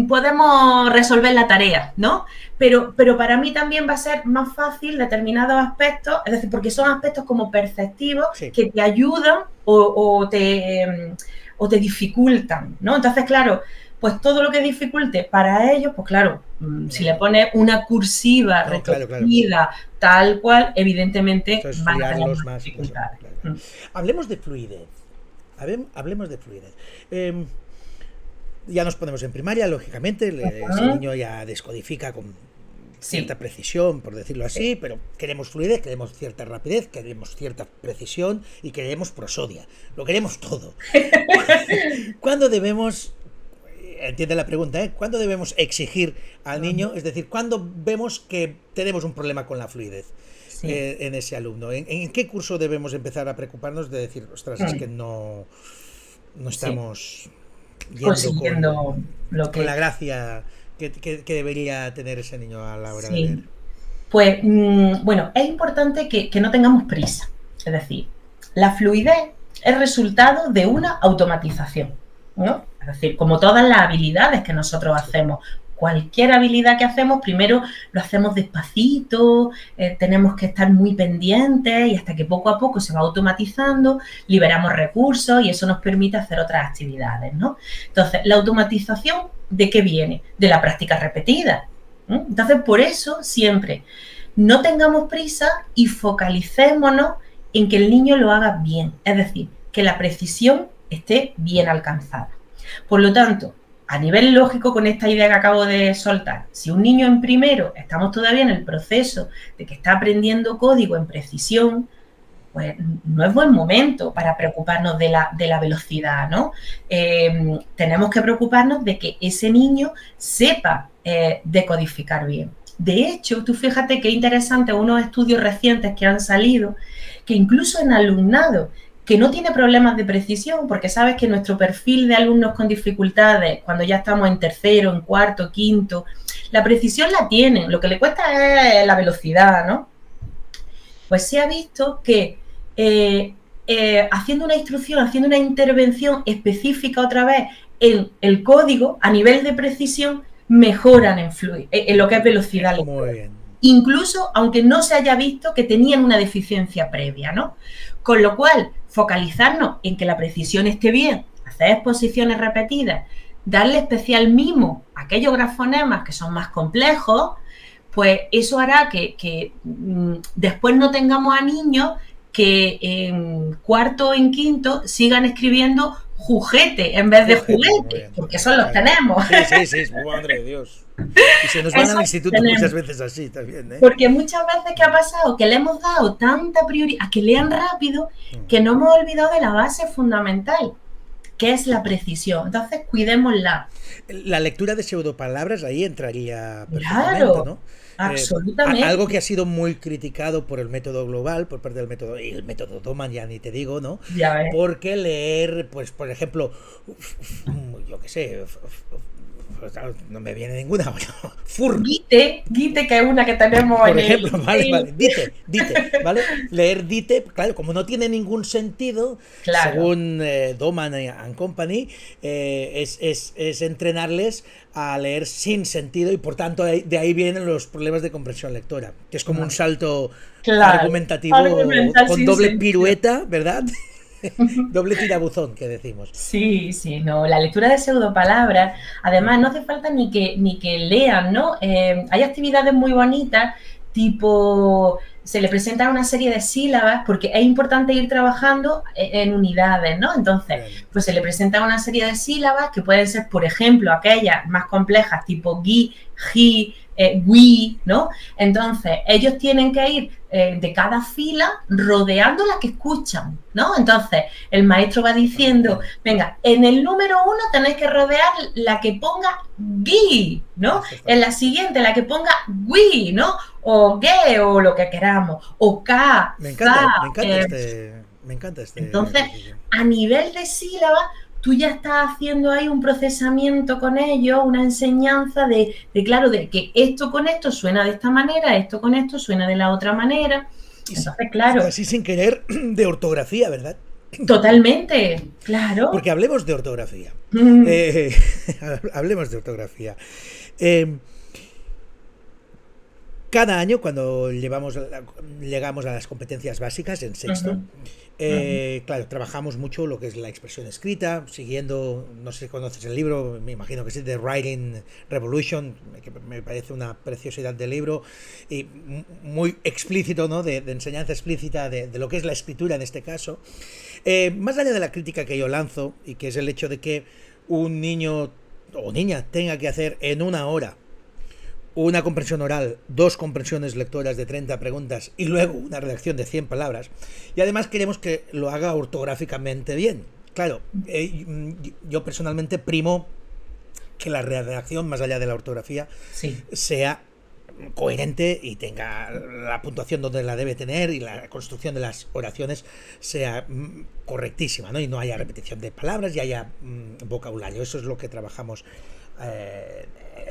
podemos resolver la tarea, ¿no? Pero para mí también va a ser más fácil determinados aspectos, es decir, porque son aspectos como perceptivos Sí. que te ayudan o te dificultan, ¿no? Entonces, claro, pues todo lo que dificulte para ellos, pues claro, si le pones una cursiva No, claro, claro. retorcida, tal cual, evidentemente Esto es van a tener friarlos más más, claro, dificultades. claro, claro. Hablemos de fluidez. Hablemos de fluidez. Ya nos ponemos en primaria, lógicamente, ese niño ya descodifica con Sí, cierta precisión, por decirlo sí. así, pero queremos fluidez, queremos cierta rapidez, queremos cierta precisión y queremos prosodia. Lo queremos todo. ¿Cuándo debemos, entiende la pregunta, ¿cuándo debemos exigir al niño? Es decir, ¿cuándo vemos que tenemos un problema con la fluidez Sí. en ese alumno? ¿En qué curso debemos empezar a preocuparnos de decir, ostras, es que no Sí, estamos yendo consiguiendo lo con la que... gracia que debería tener ese niño a la hora de leer? Sí. Pues, bueno, es importante que no tengamos prisa. Es decir, la fluidez es resultado de una automatización, ¿no? Es decir, como todas las habilidades que nosotros Sí. hacemos, cualquier habilidad que hacemos, primero lo hacemos despacito, tenemos que estar muy pendientes y hasta que poco a poco se va automatizando, liberamos recursos y eso nos permite hacer otras actividades, ¿no? Entonces, la automatización, ¿de qué viene? De la práctica repetida. Entonces, por eso siempre no tengamos prisa y focalicémonos en que el niño lo haga bien, es decir, que la precisión esté bien alcanzada. Por lo tanto, a nivel lógico, con esta idea que acabo de soltar, si un niño en primero estamos todavía en el proceso de que está aprendiendo código en precisión, pues no es buen momento para preocuparnos de la velocidad, ¿no? Tenemos que preocuparnos de que ese niño sepa decodificar bien. De hecho, tú fíjate qué interesante unos estudios recientes que han salido, que incluso en alumnado que no tiene problemas de precisión, porque sabes que nuestro perfil de alumnos con dificultades, cuando ya estamos en tercero, en cuarto, quinto, la precisión la tienen, lo que le cuesta es la velocidad, ¿no? Pues se ha visto que haciendo una instrucción, haciendo una intervención específica otra vez en el código, a nivel de precisión, mejoran en lo que es velocidad lectora. Muy bien. Incluso aunque no se haya visto que tenían una deficiencia previa, ¿no? Con lo cual, focalizarnos en que la precisión esté bien, hacer exposiciones repetidas, darle especial mimo a aquellos grafonemas que son más complejos, pues eso hará que después no tengamos a niños que en cuarto o en quinto sigan escribiendo juguete en vez de juguete, porque eso los Claro. tenemos. Sí, sí, sí, madre de Dios. Y se nos van Eso al instituto tenemos. muchas veces así también, ¿eh? Porque muchas veces que ha pasado que le hemos dado tanta prioridad a que lean rápido que no hemos olvidado de la base fundamental, que es la precisión. Entonces, cuidémosla. La lectura de pseudopalabras ahí entraría perfectamente, Claro, ¿no? absolutamente. Algo que ha sido muy criticado por el método global, por parte del método, y el método Doman ya ni te digo, ¿no? Ya ves. Porque leer, pues, por ejemplo, yo qué sé, Pues, no me viene ninguna. Fur. Gite, que es una que tenemos Por en ejemplo, vale. Dite, ¿vale? Leer Dite, claro, como no tiene ningún sentido, Claro. según Doman and Company, es entrenarles a leer sin sentido y por tanto de ahí vienen los problemas de comprensión lectora, que es como un salto argumentativo con doble sentido. Pirueta, ¿verdad? Doble tirabuzón, que decimos. Sí, no, la lectura de pseudopalabras, además no hace falta ni que lean, ¿no? Hay actividades muy bonitas, tipo, se le presenta una serie de sílabas, porque es importante ir trabajando en unidades, ¿no? Entonces, pues se le presenta una serie de sílabas que pueden ser, por ejemplo, aquellas más complejas, tipo gui, ji, we, ¿no? Entonces, ellos tienen que ir de cada fila rodeando la que escuchan, ¿no? Entonces, el maestro va diciendo, venga, en el número 1 tenéis que rodear la que ponga gui, ¿no? En la siguiente, la que ponga we, ¿no? O ge, o lo que queramos, o ka, me encanta este. Entonces, a nivel de sílabas, tú ya estás haciendo ahí un procesamiento con ellos, una enseñanza de que esto con esto suena de esta manera, esto con esto suena de la otra manera. Entonces, claro. Así sin querer de ortografía, ¿verdad? Totalmente, claro. Porque hablemos de ortografía. Hablemos de ortografía. Cada año, cuando llegamos a las competencias básicas en sexto, claro, trabajamos mucho lo que es la expresión escrita, siguiendo, no sé si conoces el libro, me imagino que sí, The Writing Revolution, que me parece una preciosidad de libro, y muy explícito, ¿no? De enseñanza explícita de lo que es la escritura en este caso. Más allá de la crítica que yo lanzo, y que es el hecho de que un niño o niña tenga que hacer en una hora una comprensión oral, 2 comprensiones lectoras de 30 preguntas y luego una redacción de 100 palabras. Y además queremos que lo haga ortográficamente bien. Claro, yo personalmente primo que la redacción, más allá de la ortografía, sea coherente y tenga la puntuación donde la debe tener y la construcción de las oraciones sea correctísima, ¿no? Y no haya repetición de palabras y haya vocabulario. Eso es lo que trabajamos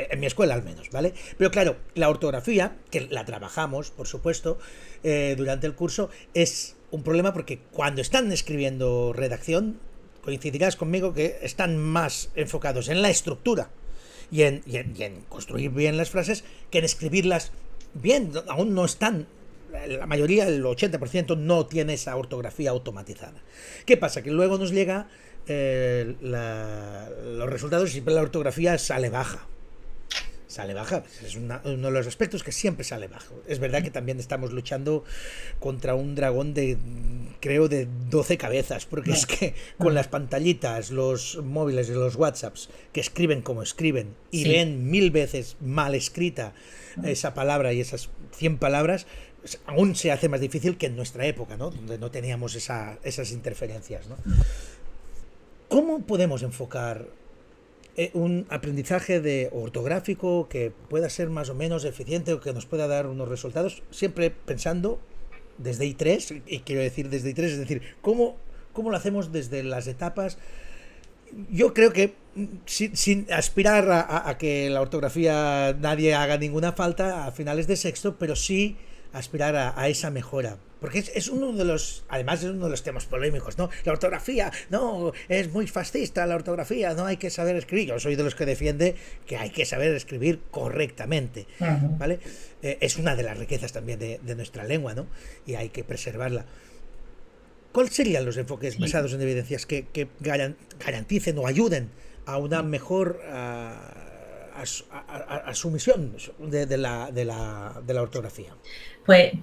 en mi escuela al menos, ¿vale? Pero claro, la ortografía, que la trabajamos, por supuesto, durante el curso, es un problema porque cuando están escribiendo redacción, coincidirás conmigo que están más enfocados en la estructura y en construir bien las frases que en escribirlas bien. Aún no están, la mayoría, el 80%, no tiene esa ortografía automatizada. ¿Qué pasa? Que luego nos llega los resultados y siempre la ortografía sale baja. Es uno de los aspectos que siempre sale bajo. Es verdad que también estamos luchando contra un dragón creo de 12 cabezas, porque es que con las pantallitas, los móviles y los WhatsApps que escriben como escriben y ven 1000 veces mal escrita esa palabra y esas 100 palabras, pues aún se hace más difícil que en nuestra época, ¿no? Donde no teníamos esas interferencias, ¿no? ¿Cómo podemos enfocar un aprendizaje ortográfico que pueda ser más o menos eficiente o que nos pueda dar unos resultados, siempre pensando desde I3, y quiero decir desde I3, es decir, ¿cómo lo hacemos desde las etapas? Yo creo que sin aspirar a que la ortografía nadie haga ninguna falta a finales de sexto, pero sí aspirar a esa mejora. Porque es uno de los, además es uno de los temas polémicos, ¿no? La ortografía, no, es muy fascista la ortografía, no hay que saber escribir. Yo soy de los que defiende que hay que saber escribir correctamente, ¿vale? Es una de las riquezas también de nuestra lengua, ¿no? Y hay que preservarla. ¿Cuáles serían los enfoques basados en evidencias que garanticen o ayuden a una mejor asumición de la ortografía? Pues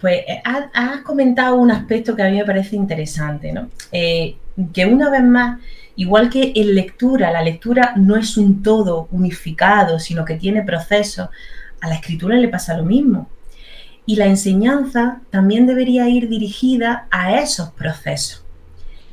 has comentado un aspecto que a mí me parece interesante, ¿no? Que una vez más, igual que en lectura, la lectura no es un todo unificado, sino que tiene procesos, a la escritura le pasa lo mismo. Y la enseñanza también debería ir dirigida a esos procesos,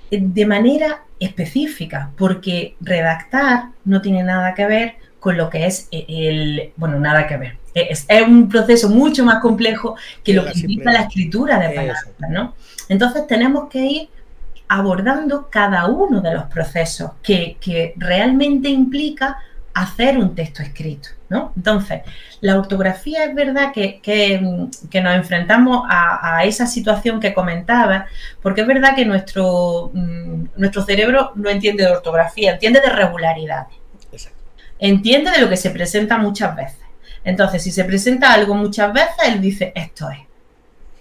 de manera específica, porque redactar no tiene nada que ver con lo que es nada que ver. Es un proceso mucho más complejo que lo que implica la escritura de palabras, ¿no? Entonces tenemos que ir abordando cada uno de los procesos que realmente implica hacer un texto escrito, ¿no? Entonces, la ortografía es verdad que nos enfrentamos a esa situación que comentaba, porque es verdad que nuestro cerebro no entiende de ortografía, entiende de regularidades. Exacto. Entiende de lo que se presenta muchas veces. Entonces, si se presenta algo muchas veces, él dice, esto es.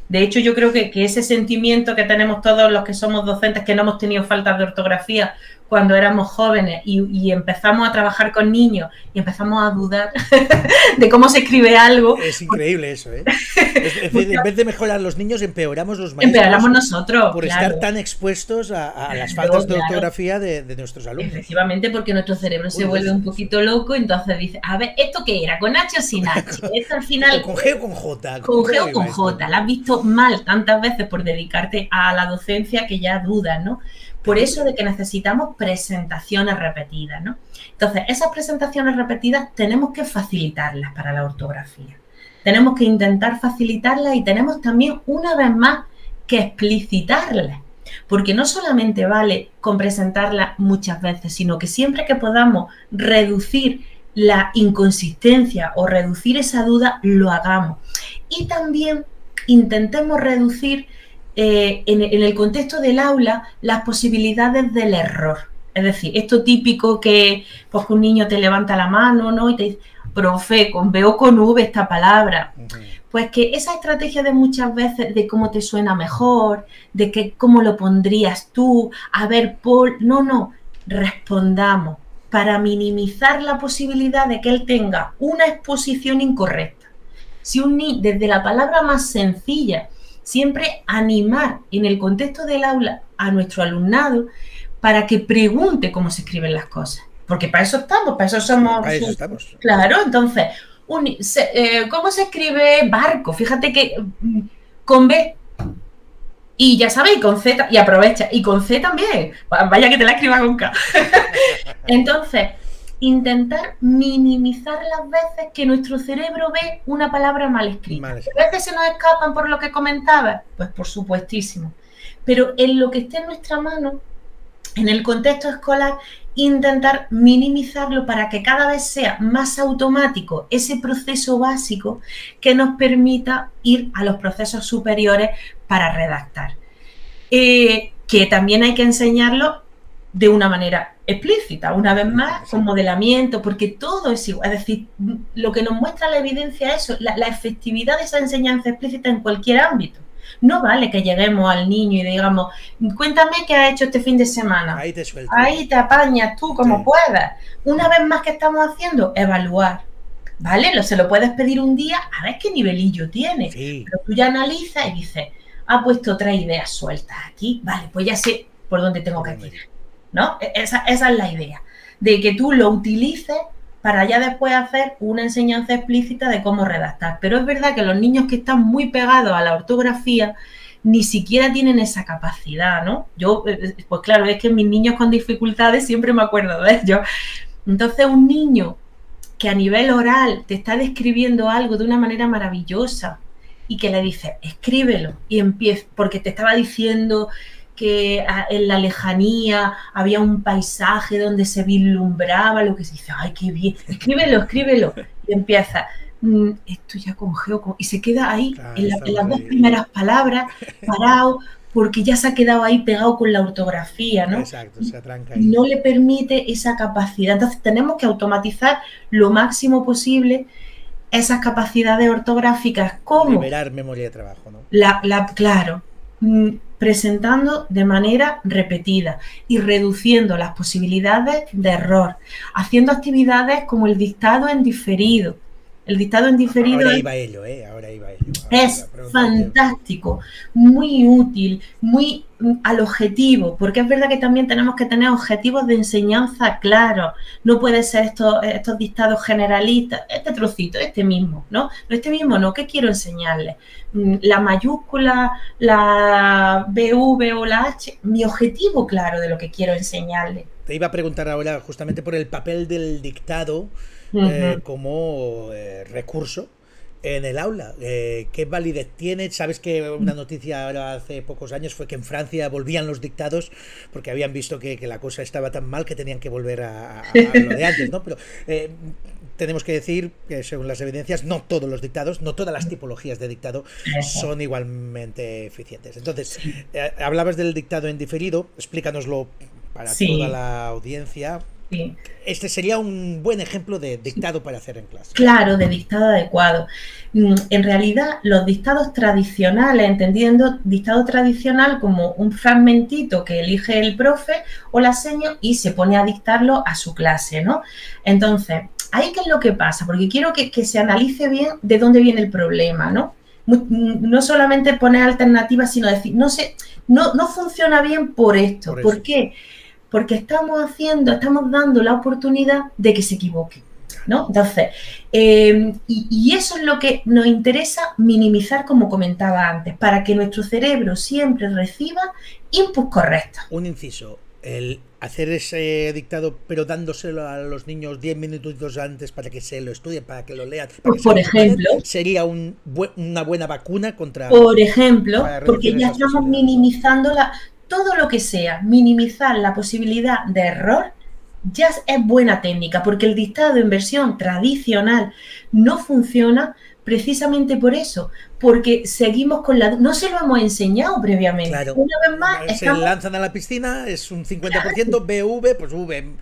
De hecho, yo creo que ese sentimiento que tenemos todos los que somos docentes, que no hemos tenido faltas de ortografía cuando éramos jóvenes y empezamos a trabajar con niños y empezamos a dudar de cómo se escribe algo. Es increíble eso, ¿eh? Es decir, en vez de mejorar los niños, empeoramos los maestros. Empeoramos nosotros. Por estar tan expuestos a las faltas de ortografía de nuestros alumnos. Efectivamente, porque nuestro cerebro se vuelve un poquito loco, entonces dice, a ver, ¿esto qué era? ¿Con H o sin H? Esto al final... ¿Con G o con J? Con G o con J. La has visto mal tantas veces por dedicarte a la docencia que ya dudas, ¿no? Por eso de que necesitamos presentaciones repetidas, ¿no? Entonces, esas presentaciones repetidas tenemos que facilitarlas para la ortografía. Tenemos que intentar facilitarlas y tenemos también, una vez más, que explicitarlas. Porque no solamente vale con presentarlas muchas veces, sino que siempre que podamos reducir la inconsistencia o reducir esa duda, lo hagamos. Y también intentemos reducir en el contexto del aula las posibilidades del error. Es decir, esto típico que pues, un niño te levanta la mano, ¿no? Y te dice, profe, con B o con V esta palabra. Pues que esa estrategia de muchas veces de cómo te suena mejor, de que cómo lo pondrías tú, a ver, Paul, no, respondamos para minimizar la posibilidad de que él tenga una exposición incorrecta. Si un niño, desde la palabra más sencilla, siempre animar en el contexto del aula a nuestro alumnado para que pregunte cómo se escriben las cosas. Porque para eso estamos, para eso somos... Para eso estamos. Claro, entonces, ¿cómo se escribe barco? Fíjate que con B, y ya sabéis, con Z, y aprovecha, y con C también. Vaya que te la escriba con K. Entonces, intentar minimizar las veces que nuestro cerebro ve una palabra mal escrita. ¿A veces se nos escapan por lo que comentaba? Pues por supuestísimo. Pero en lo que esté en nuestra mano, en el contexto escolar, intentar minimizarlo para que cada vez sea más automático ese proceso básico que nos permita ir a los procesos superiores para redactar. Que también hay que enseñarlo de una manera explícita, una vez más, con modelamiento, porque todo es igual. Es decir, lo que nos muestra la evidencia es eso, la efectividad de esa enseñanza explícita en cualquier ámbito. No vale que lleguemos al niño y digamos, cuéntame qué has hecho este fin de semana. Ahí te suelto. Ahí te apañas tú como puedas. Una vez más, ¿qué estamos haciendo? Evaluar. ¿Vale? Se lo puedes pedir un día a ver qué nivelillo tiene. Sí. Pero tú ya analizas y dices, ha puesto 3 ideas sueltas aquí. Vale, pues ya sé por dónde tengo que tirar. ¿No? Esa es la idea. De que tú lo utilices para ya después hacer una enseñanza explícita de cómo redactar. Pero es verdad que los niños que están muy pegados a la ortografía ni siquiera tienen esa capacidad, ¿no? Yo, pues claro, es que mis niños con dificultades siempre me acuerdo de ellos. Entonces, un niño que a nivel oral te está describiendo algo de una manera maravillosa y que le dices, escríbelo, y empieza, porque te estaba diciendo que en la lejanía había un paisaje donde se vislumbraba lo que se dice, ¡ay, qué bien! Escríbelo. Y empieza, esto ya con geo, y se queda ahí, claro, en las 2 primeras palabras, parado, porque ya se ha quedado ahí pegado con la ortografía, ¿no? Exacto, se atranca ahí. No le permite esa capacidad. Entonces tenemos que automatizar lo máximo posible esas capacidades ortográficas. ¿Cómo? Liberar memoria de trabajo, ¿no? Claro. Presentando de manera repetida y reduciendo las posibilidades de error, haciendo actividades como el dictado en diferido. El dictado en diferido ahora iba ello. Es fantástico, muy útil, muy al objetivo, porque es verdad que también tenemos que tener objetivos de enseñanza claros. No puede ser estos dictados generalistas, este trocito, este mismo, ¿no? Este mismo no, ¿qué quiero enseñarles? La mayúscula, la BV o la H, mi objetivo claro de lo que quiero enseñarles. Te iba a preguntar ahora justamente por el papel del dictado como recurso en el aula? ¿Qué validez tiene? Sabes que una noticia ahora hace pocos años fue que en Francia volvían los dictados porque habían visto que la cosa estaba tan mal que tenían que volver a lo de antes, ¿no? Pero tenemos que decir que según las evidencias no todos los dictados, no todas las tipologías de dictado son igualmente eficientes. Entonces, hablabas del dictado en diferido, explícanoslo para toda la audiencia. Sí. Este sería un buen ejemplo de dictado para hacer en clase. Claro, de dictado adecuado. En realidad, los dictados tradicionales, entendiendo dictado tradicional como un fragmentito que elige el profe o la seño y se pone a dictarlo a su clase, ¿no? Entonces, ¿ahí qué es lo que pasa? Porque quiero que se analice bien de dónde viene el problema, ¿no? No solamente poner alternativas, sino decir, no funciona bien por esto. ¿Por qué? Porque estamos dando la oportunidad de que se equivoque, ¿no? Entonces, y eso es lo que nos interesa minimizar, como comentaba antes, para que nuestro cerebro siempre reciba inputs correctos. Un inciso, el hacer ese dictado, pero dándoselo a los niños 10 minutitos antes para que se lo estudien, para que lo lean. Pues por ejemplo, sería una buena vacuna contra... Por ejemplo, porque ya estamos minimizando todo lo que sea, minimizar la posibilidad de error, ya es buena técnica, porque el dictado en versión tradicional no funciona precisamente por eso, porque seguimos con no se lo hemos enseñado previamente. Claro. Una vez más, se lanzan a la piscina, es un 50%, BV, pues V.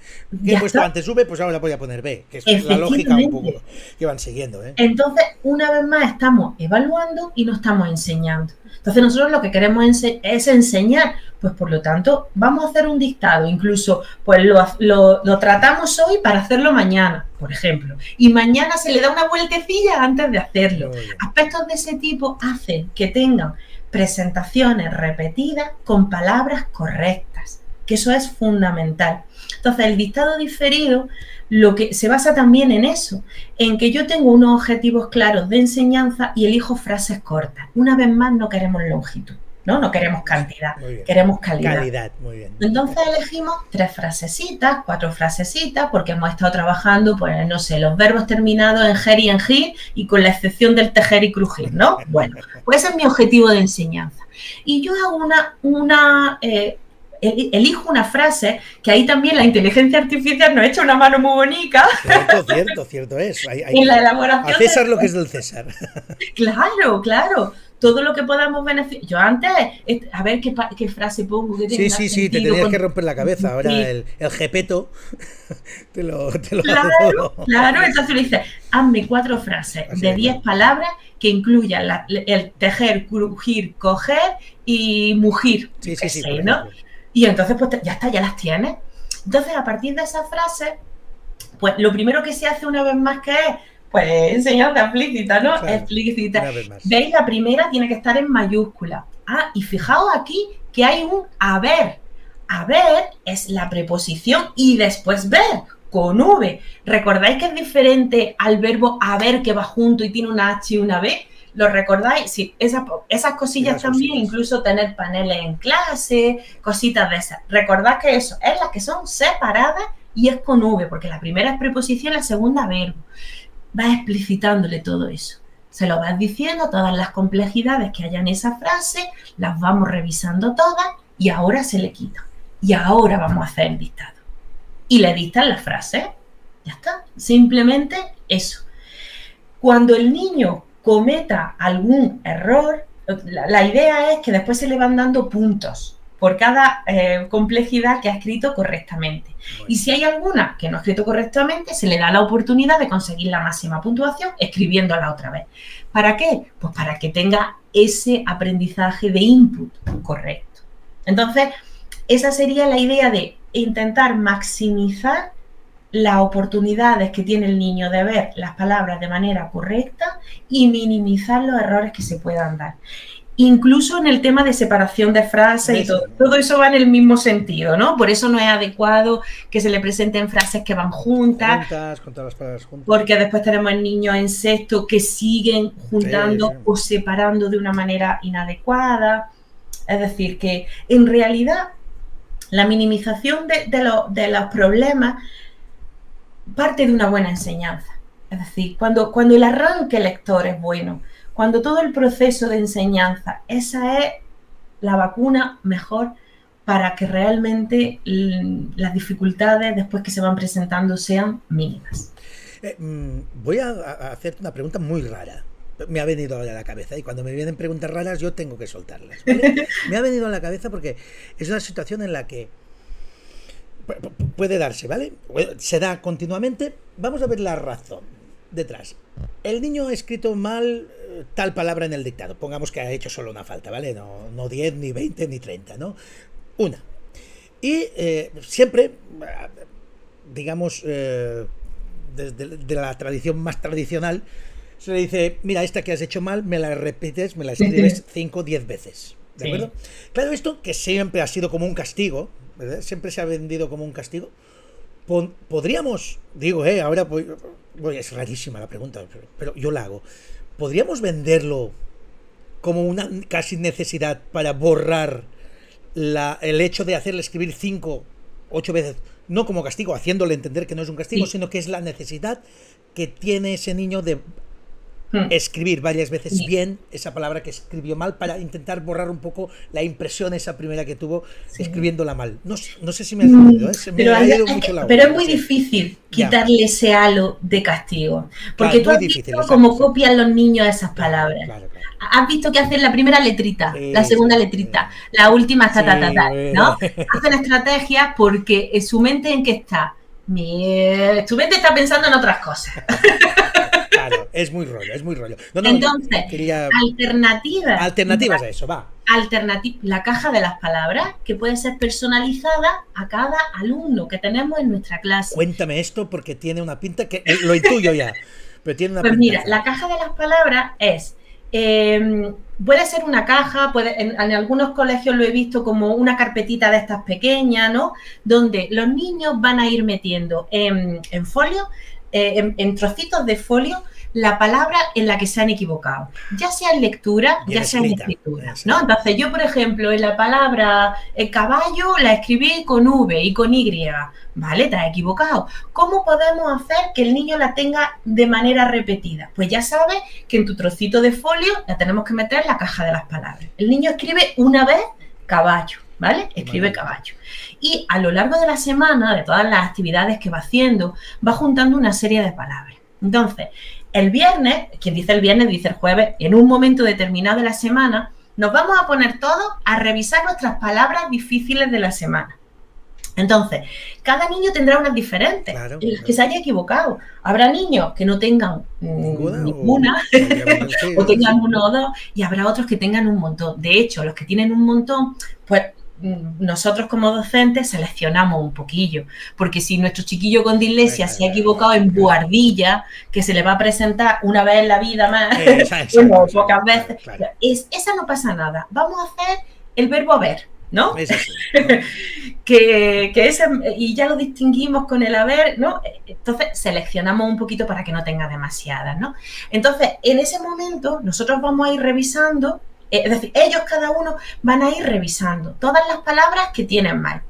¿Qué he puesto antes V? Pues ahora voy a poner B, que es la lógica un poco que van siguiendo, ¿eh? Entonces, una vez más estamos evaluando y no estamos enseñando. Entonces, nosotros lo que queremos es enseñar, pues por lo tanto, vamos a hacer un dictado, incluso pues lo tratamos hoy para hacerlo mañana, por ejemplo, y mañana se le da una vueltecilla antes de hacerlo. Aspectos de ese tipo hacen que tengan presentaciones repetidas con palabras correctas, que eso es fundamental. Entonces, el dictado diferido lo que se basa también en eso, en que yo tengo unos objetivos claros de enseñanza y elijo frases cortas. Una vez más, no queremos longitud, no queremos cantidad, queremos calidad. Muy bien. Entonces elegimos 3 frasecitas, 4 frasecitas, porque hemos estado trabajando, pues no sé, los verbos terminados en ger y en gir, y con la excepción del tejer y crujir, ¿no? Bueno, pues ese es mi objetivo de enseñanza. Y yo hago elijo una frase, que ahí también la inteligencia artificial nos echa una mano muy bonita. Cierto es. En la elaboración a César lo que es del César. Claro. Todo lo que podamos beneficiar. Yo antes, a ver qué frase pongo. Que tenga sí, te tenías que romper la cabeza. Ahora el Gepeto te lo Claro, entonces le dices, hazme 4 frases de 10 palabras que incluyan el tejer, crujir, coger y mugir. Sí, ¿no? Y entonces, pues ya está, ya las tienes. Entonces, a partir de esa frase, pues lo primero que se hace una vez más que es, pues enseñanza explícita, ¿no? Claro, explícita. ¿Veis? La primera tiene que estar en mayúscula. Y fijaos aquí que hay un haber. Haber es la preposición y después ver, con V. ¿Recordáis que es diferente al verbo haber que va junto y tiene una H y una B? ¿Lo recordáis? Sí, esas cosillas también, incluso tener paneles en clase, cositas de esas. Recordad que eso es las que son separadas y es con V, porque la primera es preposición, la segunda verbo. Vas explicitándole todo eso. Se lo vas diciendo, todas las complejidades que haya en esa frase, las vamos revisando todas y ahora se le quita. Y ahora vamos a hacer el dictado. Y le dictan la frase. Ya está. Simplemente eso. Cuando el niño cometa algún error, la idea es que después se le van dando puntos por cada complejidad que ha escrito correctamente. Y si hay alguna que no ha escrito correctamente, se le da la oportunidad de conseguir la máxima puntuación escribiéndola otra vez. ¿Para qué? Pues para que tenga ese aprendizaje de input correcto. Entonces, esa sería la idea de intentar maximizar las oportunidades que tiene el niño de ver las palabras de manera correcta y minimizar los errores que se puedan dar. Incluso en el tema de separación de frases y todo eso va en el mismo sentido, ¿no? Por eso no es adecuado que se le presenten frases que van juntas, con todas las palabras juntas. Porque después tenemos niños en sexto que siguen juntando o separando de una manera inadecuada. Es decir, que en realidad la minimización de los problemas parte de una buena enseñanza. Es decir, cuando el arranque lector es bueno, cuando todo el proceso de enseñanza, esa es la vacuna mejor para que realmente las dificultades después que se van presentando sean mínimas. Voy a hacerte una pregunta muy rara. Me ha venido ahora a la cabeza, y cuando me vienen preguntas raras yo tengo que soltarlas, ¿vale? Me ha venido a la cabeza porque es una situación en la que puede darse, ¿vale? Se da continuamente. Vamos a ver la razón detrás. El niño ha escrito mal tal palabra en el dictado. Pongamos que ha hecho solo una falta, ¿vale? No 10, ni 20, ni 30, ¿no? Una. Y siempre, digamos, desde la tradición más tradicional, se le dice, mira, esta que has hecho mal, me la repites, me la escribes 5 o 10 veces. ¿De acuerdo? Claro, esto que siempre ha sido como un castigo, ¿verdad? Siempre se ha vendido como un castigo. Podríamos, digo, ahora es rarísima la pregunta, pero yo la hago. ¿Podríamos venderlo como una casi necesidad para borrar el hecho de hacerle escribir 5, 8 veces, no como castigo, haciéndole entender que no es un castigo, sino que es la necesidad que tiene ese niño de escribir varias veces bien esa palabra que escribió mal, para intentar borrar un poco la impresión esa primera que tuvo escribiéndola mal? No sé si me has entendido, pero es muy difícil quitarle ese halo de castigo, porque tú has visto cómo copian los niños esas palabras. Claro. Has visto que hacen la primera letrita, la segunda letrita, la última ¿no? Hacen estrategias porque su mente, ¿en qué está? Tu mente está pensando en otras cosas. Claro, es muy rollo. Entonces, alternativas a eso, va. La caja de las palabras, que puede ser personalizada a cada alumno que tenemos en nuestra clase. Cuéntame esto porque tiene una pinta que lo intuyo ya, pero tiene una pinta. Pues mira, la caja de las palabras es... puede ser una caja, en algunos colegios lo he visto como una carpetita de estas pequeñas, ¿no? Donde los niños van a ir metiendo en folio, en trocitos de folio, la palabra en la que se han equivocado, ya sea en lectura, ya sea en escritura, ¿no? Entonces yo, por ejemplo, en la palabra caballo la escribí con V y con Y, ¿vale? Te has equivocado. ¿Cómo podemos hacer que el niño la tenga de manera repetida? Pues ya sabes que en tu trocito de folio la tenemos que meter en la caja de las palabras. El niño escribe una vez caballo, ¿vale? Escribe caballo. Y a lo largo de la semana, de todas las actividades que va haciendo, va juntando una serie de palabras. Entonces, el viernes, quien dice el viernes dice el jueves, en un momento determinado de la semana, nos vamos a poner todos a revisar nuestras palabras difíciles de la semana. Entonces, cada niño tendrá unas diferentes, en las que se haya equivocado. Habrá niños que no tengan ninguna o tengan uno o dos, y habrá otros que tengan un montón. De hecho, los que tienen un montón, pues nosotros como docentes seleccionamos un poquillo, porque si nuestro chiquillo con dislexia se ha equivocado en buhardilla, que se le va a presentar una vez en la vida más, bueno, pocas veces, esa no pasa nada. Vamos a hacer el verbo haber, ¿no? Es así, ¿no? que ese, y ya lo distinguimos con el haber, ¿no? Entonces seleccionamos un poquito para que no tenga demasiadas, ¿no? Entonces, en ese momento nosotros vamos a ir revisando. Es decir, ellos cada uno van a ir revisando todas las palabras que tienen mal.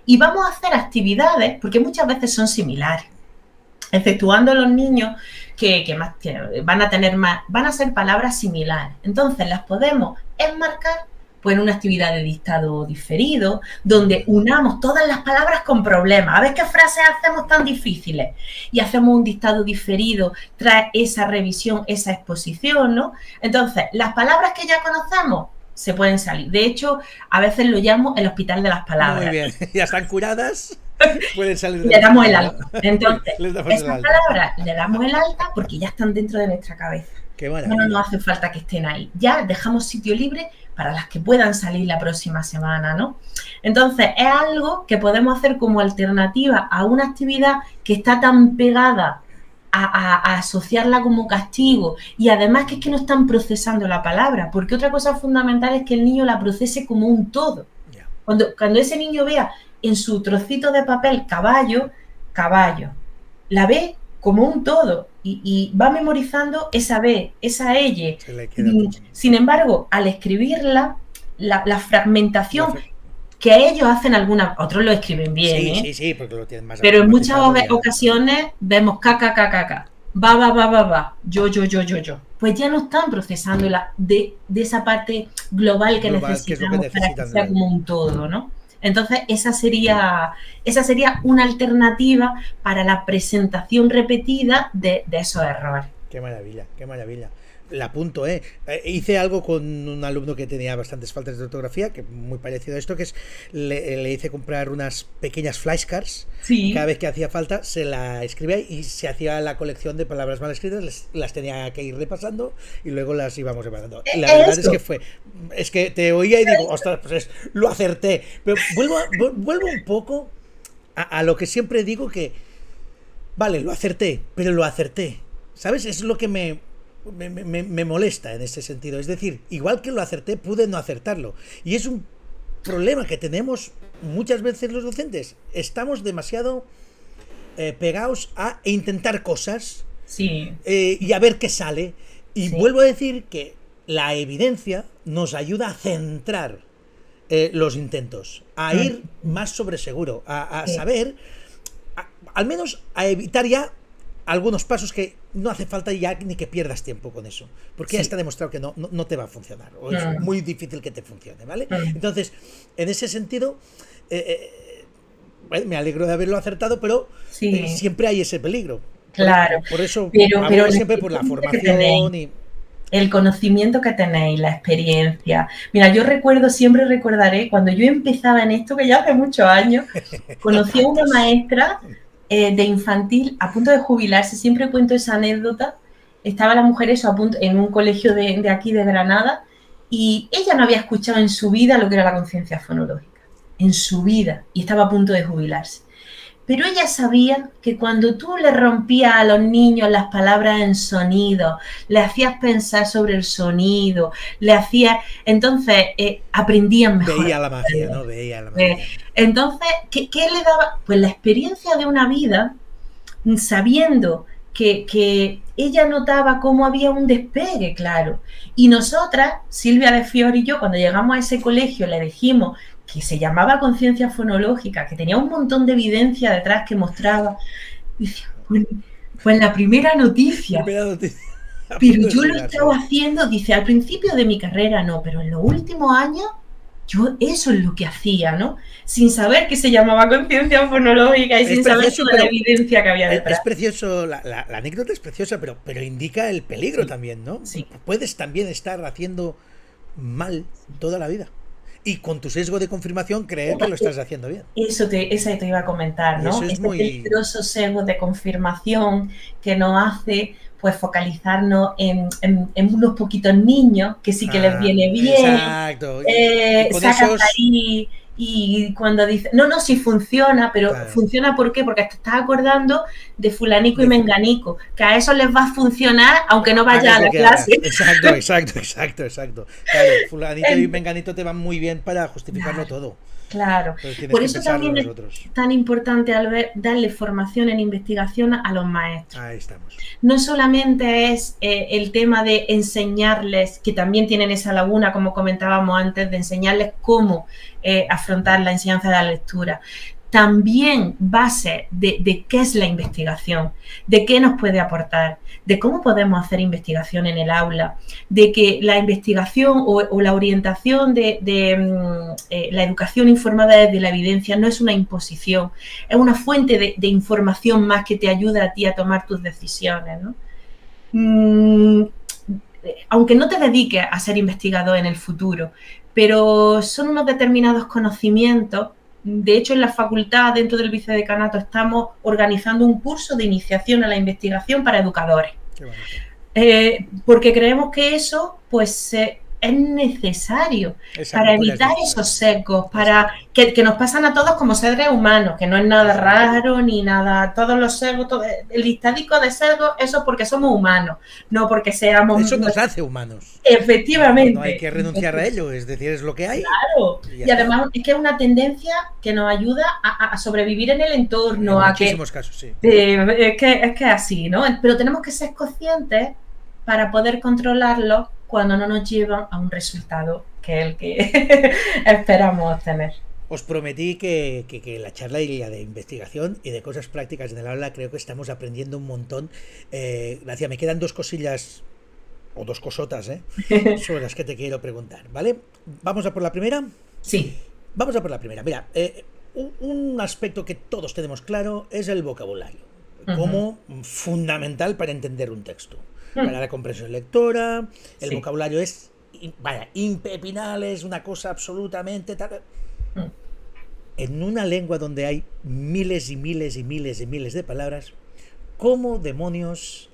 Y vamos a hacer actividades, porque muchas veces son similares, exceptuando los niños que van a tener más, van a ser palabras similares. Entonces las podemos enmarcar pues en una actividad de dictado diferido, donde unamos todas las palabras con problemas. A ver qué frases hacemos tan difíciles. Y hacemos un dictado diferido tras esa revisión, esa exposición, ¿no? Entonces, las palabras que ya conocemos se pueden salir. De hecho, a veces lo llamo el hospital de las palabras. Muy bien, ya están curadas, pueden salir. Le damos el alta. Entonces, esas palabras le damos el alta porque ya están dentro de nuestra cabeza. No hace falta que estén ahí. Ya dejamos sitio libre para las que puedan salir la próxima semana, ¿no? Entonces, es algo que podemos hacer como alternativa a una actividad que está tan pegada a asociarla como castigo, y además que es que no están procesando la palabra, porque otra cosa fundamental es que el niño la procese como un todo. Cuando ese niño vea en su trocito de papel caballo, la ve como un todo y va memorizando esa B, esa L. Sin embargo, al escribirla, la fragmentación que ellos hacen otros lo escriben bien, sí, porque lo tienen más. Pero en muchas ocasiones vemos KKKKK. yo. Pues ya no están procesando de esa parte global que necesitamos para que sea como un todo, ¿no? Entonces, esa sería una alternativa para la presentación repetida de esos errores. Qué maravilla, qué maravilla. La apunto, ¿eh? Hice algo con un alumno que tenía bastantes faltas de ortografía, que muy parecido a esto, que es le hice comprar unas pequeñas flashcards. Sí. Cada vez que hacía falta se la escribía y se hacía la colección de palabras mal escritas, las tenía que ir repasando y luego las íbamos repasando. Y la verdad es que te oía y digo, ostras, pues lo acerté. Pero vuelvo un poco a lo que siempre digo, que vale, lo acerté, pero lo acerté. ¿Sabes? Es lo que me molesta en ese sentido. Es decir, igual que lo acerté, pude no acertarlo. Y es un problema que tenemos muchas veces los docentes. Estamos demasiado pegados a intentar cosas, sí, y a ver qué sale. Y sí, vuelvo a decir que la evidencia nos ayuda a centrar los intentos, a ir más sobre seguro, a saber, al menos a evitar ya algunos pasos que no hace falta ya ni que pierdas tiempo con eso, porque ya está demostrado que no te va a funcionar, o es muy difícil que te funcione, ¿vale? Entonces, en ese sentido, bueno, me alegro de haberlo acertado, pero siempre hay ese peligro. Claro. Por eso pero siempre por la formación y el conocimiento que tenéis, la experiencia. Mira, yo siempre recordaré, cuando yo empezaba en esto, que ya hace muchos años, conocí a una maestra de infantil a punto de jubilarse. Siempre cuento esa anécdota. Estaba la mujer a punto, en un colegio de aquí de Granada, y ella no había escuchado en su vida lo que era la conciencia fonológica, en su vida, y estaba a punto de jubilarse. Pero ella sabía que cuando tú le rompías a los niños las palabras en sonido, le hacías pensar sobre el sonido, entonces aprendían mejor. Veía la magia, ¿no? Veía la magia. Entonces, ¿qué le daba? Pues la experiencia de una vida, sabiendo que ella notaba cómo había un despegue, claro. Y nosotras, Silvia de Fior y yo, cuando llegamos a ese colegio, le dijimos que se llamaba conciencia fonológica, que tenía un montón de evidencia detrás que mostraba. Y decía, pues la primera noticia. Pero yo lo estaba haciendo, dice, al principio de mi carrera no, pero en los últimos años yo eso es lo que hacía, ¿no? Sin saber que se llamaba conciencia fonológica y sin saber toda la evidencia que había detrás. Es precioso, la anécdota es preciosa, pero indica el peligro también, ¿no? Sí. Puedes también estar haciendo mal toda la vida y con tu sesgo de confirmación creer que lo estás haciendo bien. Eso te iba a comentar, ¿no? Ese peligroso sesgo de confirmación que nos hace pues focalizarnos en unos poquitos niños que sí que les viene bien. Exacto. Sacas ahí y cuando dices, no, sí funciona, pero funciona ¿por qué? Porque te estás acordando de fulanico y menganico, que a eso les va a funcionar aunque no vaya a la clase. Exacto. Claro, fulanito y menganito te van muy bien para justificarlo todo. Claro, por eso también es tan importante, Albert, darle formación en investigación a los maestros. Ahí estamos. No solamente es el tema de enseñarles, que también tienen esa laguna, como comentábamos antes, de enseñarles cómo afrontar la enseñanza de la lectura. También base de qué es la investigación, de qué nos puede aportar, de cómo podemos hacer investigación en el aula, de que la investigación o la orientación de la educación informada desde la evidencia no es una imposición, es una fuente de información más que te ayuda a ti a tomar tus decisiones, ¿no? Aunque no te dediques a ser investigador en el futuro, pero son unos determinados conocimientos. De hecho, en la facultad, dentro del vicedecanato, estamos organizando un curso de iniciación a la investigación para educadores. Porque creemos que eso, pues, es necesario para evitar esos sesgos, para que nos pasan a todos como seres humanos, que no es nada raro ni nada, todos los sesgos, el listadico de sesgos, eso porque somos humanos, no porque seamos... Eso nos hace humanos. Efectivamente. No hay que renunciar a ello, es decir, es lo que hay. Claro, y además es que es una tendencia que nos ayuda a sobrevivir en el entorno. En muchísimos casos, sí. Es que es así, ¿no? Pero tenemos que ser conscientes para poder controlarlo cuando no nos llevan a un resultado que es el que esperamos obtener. Os prometí que la charla iría de investigación y de cosas prácticas en el aula. Creo que estamos aprendiendo un montón. Gracias, me quedan dos cosillas, o dos cosotas, sobre las que te quiero preguntar, ¿vale? ¿Vamos a por la primera? Sí. Vamos a por la primera. Mira, un aspecto que todos tenemos claro es el vocabulario, como fundamental para entender un texto. Para la comprensión lectora, el vocabulario es, vaya, impepinal, es una cosa absolutamente... En una lengua donde hay miles y miles y miles y miles de palabras, ¿cómo demonios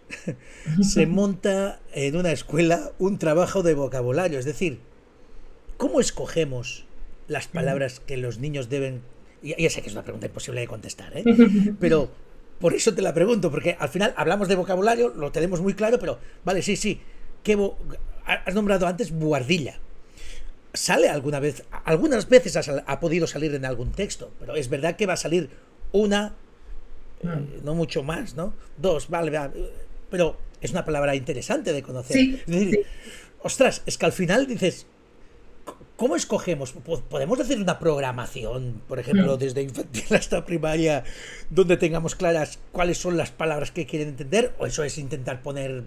se monta en una escuela un trabajo de vocabulario? Es decir, ¿cómo escogemos las palabras que los niños deben...? Ya sé que es una pregunta imposible de contestar, pero por eso te la pregunto, porque al final hablamos de vocabulario, lo tenemos muy claro, pero vale, sí, has nombrado antes buhardilla. ¿Sale alguna vez? Algunas veces ha podido salir en algún texto, pero es verdad que va a salir una, no mucho más, ¿no? Dos, vale, pero es una palabra interesante de conocer. Sí, es decir, ostras, es que al final dices, ¿cómo escogemos? ¿Podemos hacer una programación, por ejemplo, desde infantil hasta primaria, donde tengamos claras cuáles son las palabras que quieren entender? ¿O eso es intentar poner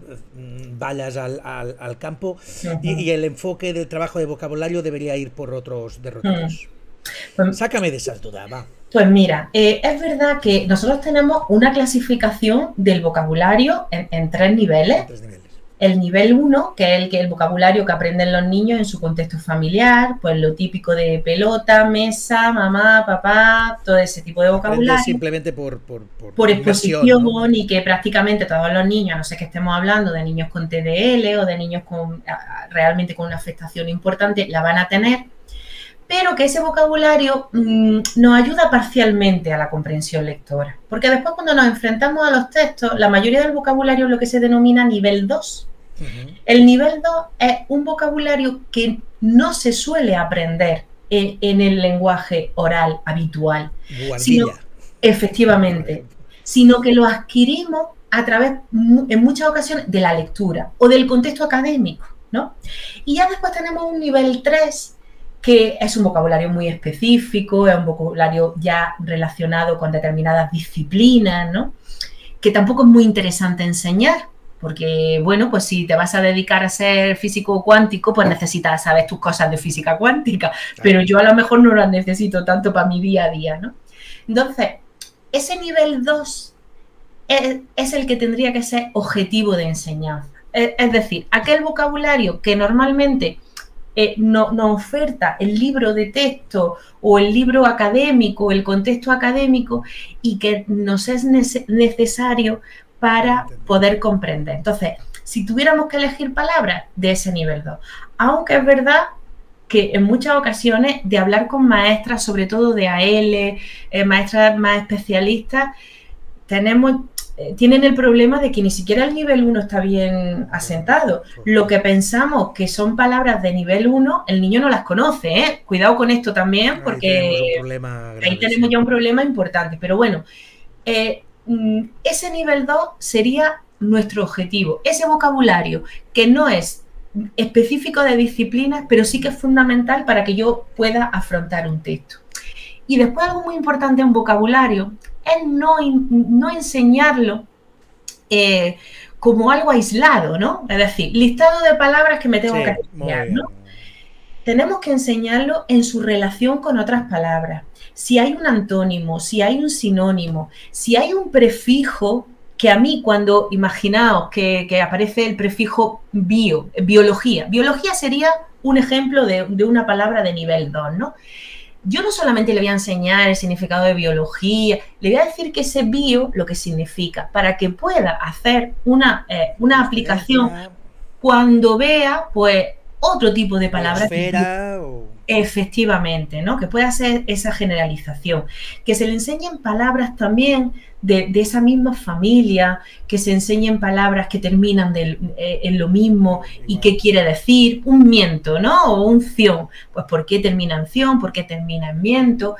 vallas al campo? Y el enfoque del trabajo de vocabulario debería ir por otros derroteros. Sácame de esa duda, va. Pues mira, es verdad que nosotros tenemos una clasificación del vocabulario en tres niveles. El nivel 1, que es el vocabulario que aprenden los niños en su contexto familiar, pues lo típico de pelota, mesa, mamá, papá, todo ese tipo de vocabulario. Simplemente por exposición, ¿no? Y que prácticamente todos los niños, no sé que estemos hablando de niños con TDL o de niños realmente con una afectación importante, la van a tener, pero que ese vocabulario nos ayuda parcialmente a la comprensión lectora. Porque después cuando nos enfrentamos a los textos, la mayoría del vocabulario es lo que se denomina nivel 2. El nivel 2 es un vocabulario que no se suele aprender en el lenguaje oral habitual. Efectivamente, sino que lo adquirimos a través, en muchas ocasiones, de la lectura o del contexto académico, ¿no? Y ya después tenemos un nivel 3, que es un vocabulario muy específico, es un vocabulario ya relacionado con determinadas disciplinas, ¿no? Que tampoco es muy interesante enseñar, porque, bueno, pues si te vas a dedicar a ser físico cuántico, pues necesitas saber tus cosas de física cuántica, pero yo a lo mejor no las necesito tanto para mi día a día, ¿no? Entonces, ese nivel 2 es el que tendría que ser objetivo de enseñanza. Es decir, aquel vocabulario que normalmente nos oferta el libro de texto o el libro académico, el contexto académico, y que nos es necesario para poder comprender. Entonces, si tuviéramos que elegir palabras de ese nivel 2, aunque es verdad que en muchas ocasiones de hablar con maestras, sobre todo de AL, maestras más especialistas, tienen el problema de que ni siquiera el nivel 1 está bien asentado. Lo que pensamos que son palabras de nivel 1, el niño no las conoce, ¿eh? Cuidado con esto también, porque ahí tenemos ya un problema importante. Pero bueno, ese nivel 2 sería nuestro objetivo. Ese vocabulario que no es específico de disciplinas, pero sí que es fundamental para que yo pueda afrontar un texto. Y después algo muy importante en vocabulario es no enseñarlo como algo aislado, ¿no? Es decir, listado de palabras que me tengo que enseñar, ¿no? Tenemos que enseñarlo en su relación con otras palabras. Si hay un antónimo, si hay un sinónimo, si hay un prefijo, que a mí cuando, imaginaos que aparece el prefijo biología sería un ejemplo de una palabra de nivel 2, ¿no? Yo no solamente le voy a enseñar el significado de biología, le voy a decir que ese bio, lo que significa, para que pueda hacer una aplicación cuando vea, pues, otro tipo de palabras. Efectivamente, ¿no? Que pueda hacer esa generalización. Que se le enseñen palabras también de esa misma familia, que se enseñen palabras que terminan en lo mismo y qué quiere decir, un miento, ¿no? O un ción. Pues ¿por qué termina en ción? ¿Por qué termina en miento?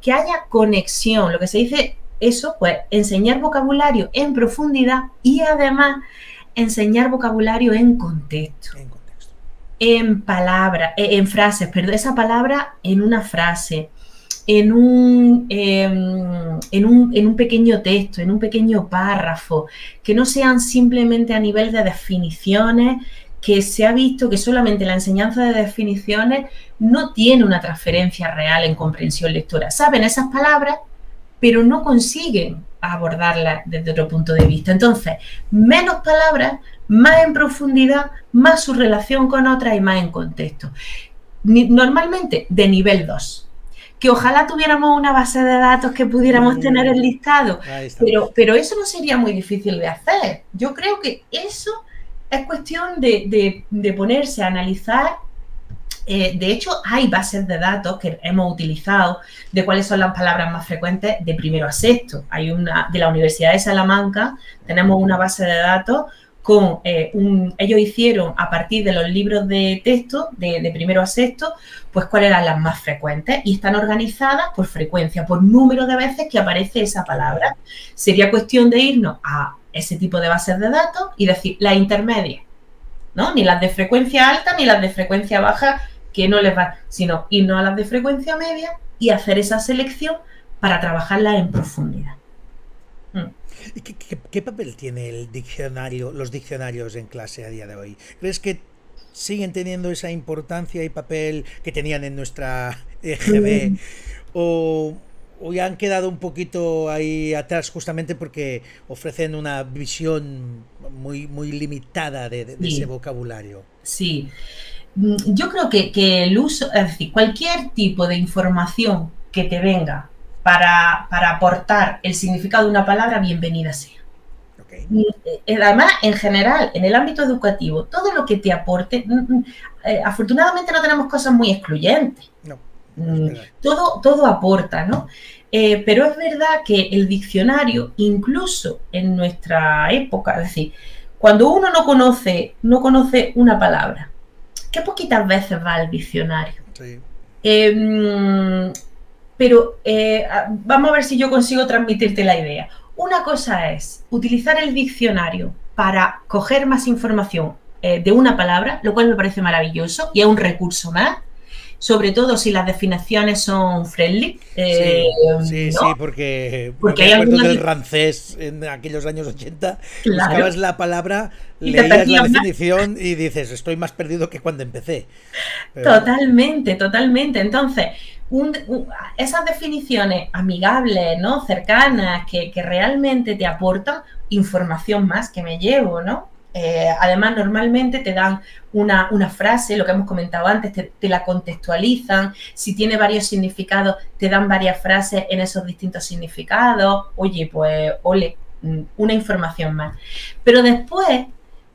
Que haya conexión, lo que se dice eso, pues enseñar vocabulario en profundidad y además enseñar vocabulario en contexto. En palabras, en frases, perdón, esa palabra en una frase, en un pequeño texto, en un pequeño párrafo, que no sean simplemente a nivel de definiciones, que se ha visto que solamente la enseñanza de definiciones no tiene una transferencia real en comprensión lectora. Saben esas palabras, pero no consiguen abordarlas desde otro punto de vista. Entonces, menos palabras, más en profundidad, más su relación con otras y más en contexto. Normalmente de nivel 2. Que ojalá tuviéramos una base de datos que pudiéramos tener el listado, pero eso no sería muy difícil de hacer. Yo creo que eso es cuestión de ponerse a analizar. De hecho, hay bases de datos que hemos utilizado de cuáles son las palabras más frecuentes de primero a sexto. Hay una de la Universidad de Salamanca, tenemos una base de datos con ellos hicieron a partir de los libros de texto de primero a sexto, pues cuáles eran las más frecuentes y están organizadas por frecuencia, por número de veces que aparece esa palabra. Sería cuestión de irnos a ese tipo de bases de datos y decir las intermedias, ¿no? Ni las de frecuencia alta ni las de frecuencia baja, que no les va, sino irnos a las de frecuencia media y hacer esa selección para trabajarlas en profundidad. ¿Qué papel tiene el diccionario, los diccionarios en clase a día de hoy? ¿Crees que siguen teniendo esa importancia y papel que tenían en nuestra EGB? ¿O ya han quedado un poquito ahí atrás justamente porque ofrecen una visión muy, muy limitada de ese vocabulario? Sí. Yo creo que el uso, es decir, cualquier tipo de información que te venga para aportar el significado de una palabra, bienvenida sea. Okay. Además, en general, en el ámbito educativo, todo lo que te aporte, afortunadamente no tenemos cosas muy excluyentes. No, todo aporta, ¿no? Pero es verdad que el diccionario, incluso en nuestra época, es decir, cuando uno no conoce una palabra, ¿qué poquitas veces va al diccionario? Sí. Pero vamos a ver si yo consigo transmitirte la idea. Una cosa es utilizar el diccionario para coger más información de una palabra, lo cual me parece maravilloso y es un recurso más, sobre todo si las definiciones son friendly. Sí, porque me acuerdo del Rancés en aquellos años 80, claro. Buscabas la palabra, leías la definición y dices, estoy más perdido que cuando empecé. Pero... Totalmente. Entonces, esas definiciones amigables, ¿no? Cercanas, que realmente te aportan información más que me llevo, ¿no? Además, normalmente te dan una frase, lo que hemos comentado antes, te la contextualizan. Si tiene varios significados, te dan varias frases en esos distintos significados. Oye, pues, una información más. Pero después,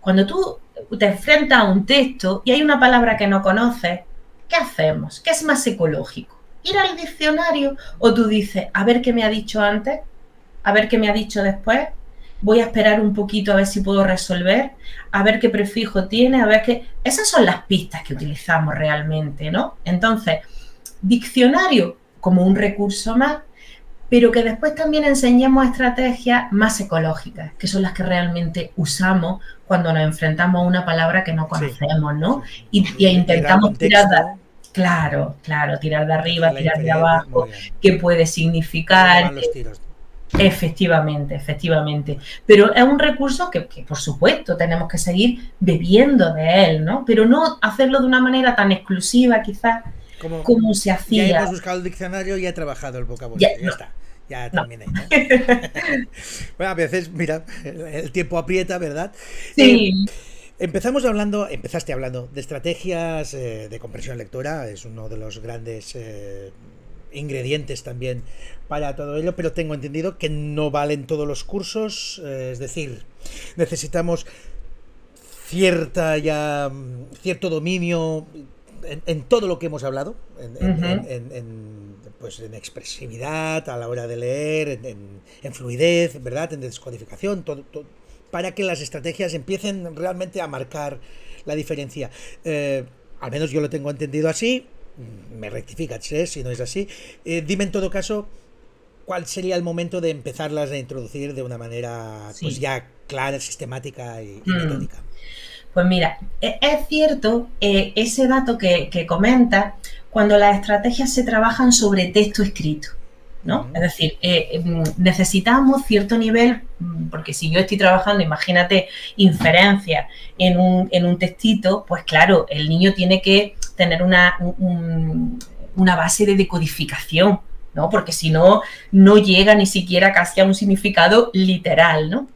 cuando tú te enfrentas a un texto y hay una palabra que no conoces, ¿qué hacemos? ¿Qué es más ecológico? ¿Ir al diccionario o tú dices, a ver qué me ha dicho antes, a ver qué me ha dicho después? Voy a esperar un poquito a ver si puedo resolver, a ver qué prefijo tiene, a ver qué... Esas son las pistas que utilizamos realmente, ¿no? Entonces, diccionario como un recurso más, pero que después también enseñemos estrategias más ecológicas, que son las que realmente usamos cuando nos enfrentamos a una palabra que no conocemos, ¿no? Y intentamos tirar de... Claro, tirar de arriba, tirar de abajo, qué puede significar... Efectivamente. Pero es un recurso que, por supuesto, tenemos que seguir bebiendo de él, ¿no? Pero no hacerlo de una manera tan exclusiva, quizás, como se hacía. Ya hemos buscado el diccionario y he trabajado el vocabulario. Ya está. Ya terminé, ¿no? Bueno, a veces, mira, el tiempo aprieta, ¿verdad? Sí. Empezaste hablando de estrategias de comprensión lectora, es uno de los grandes ingredientes también para todo ello, pero tengo entendido que no valen todos los cursos, es decir, necesitamos cierto dominio en todo lo que hemos hablado, pues en expresividad, a la hora de leer, en fluidez, ¿verdad? En descodificación, todo, para que las estrategias empiecen realmente a marcar la diferencia. Al menos yo lo tengo entendido así. Me rectificas si no es así. Dime en todo caso cuál sería el momento de empezarlas a introducir de una manera pues ya clara, sistemática y metódica. Pues mira, es cierto ese dato que comenta, cuando las estrategias se trabajan sobre texto escrito, ¿no? Es decir, necesitamos cierto nivel, porque si yo estoy trabajando, imagínate, inferencia en un textito, pues claro, el niño tiene que tener una base de decodificación, ¿no? Porque si no, no llega ni siquiera casi a un significado literal, ¿no?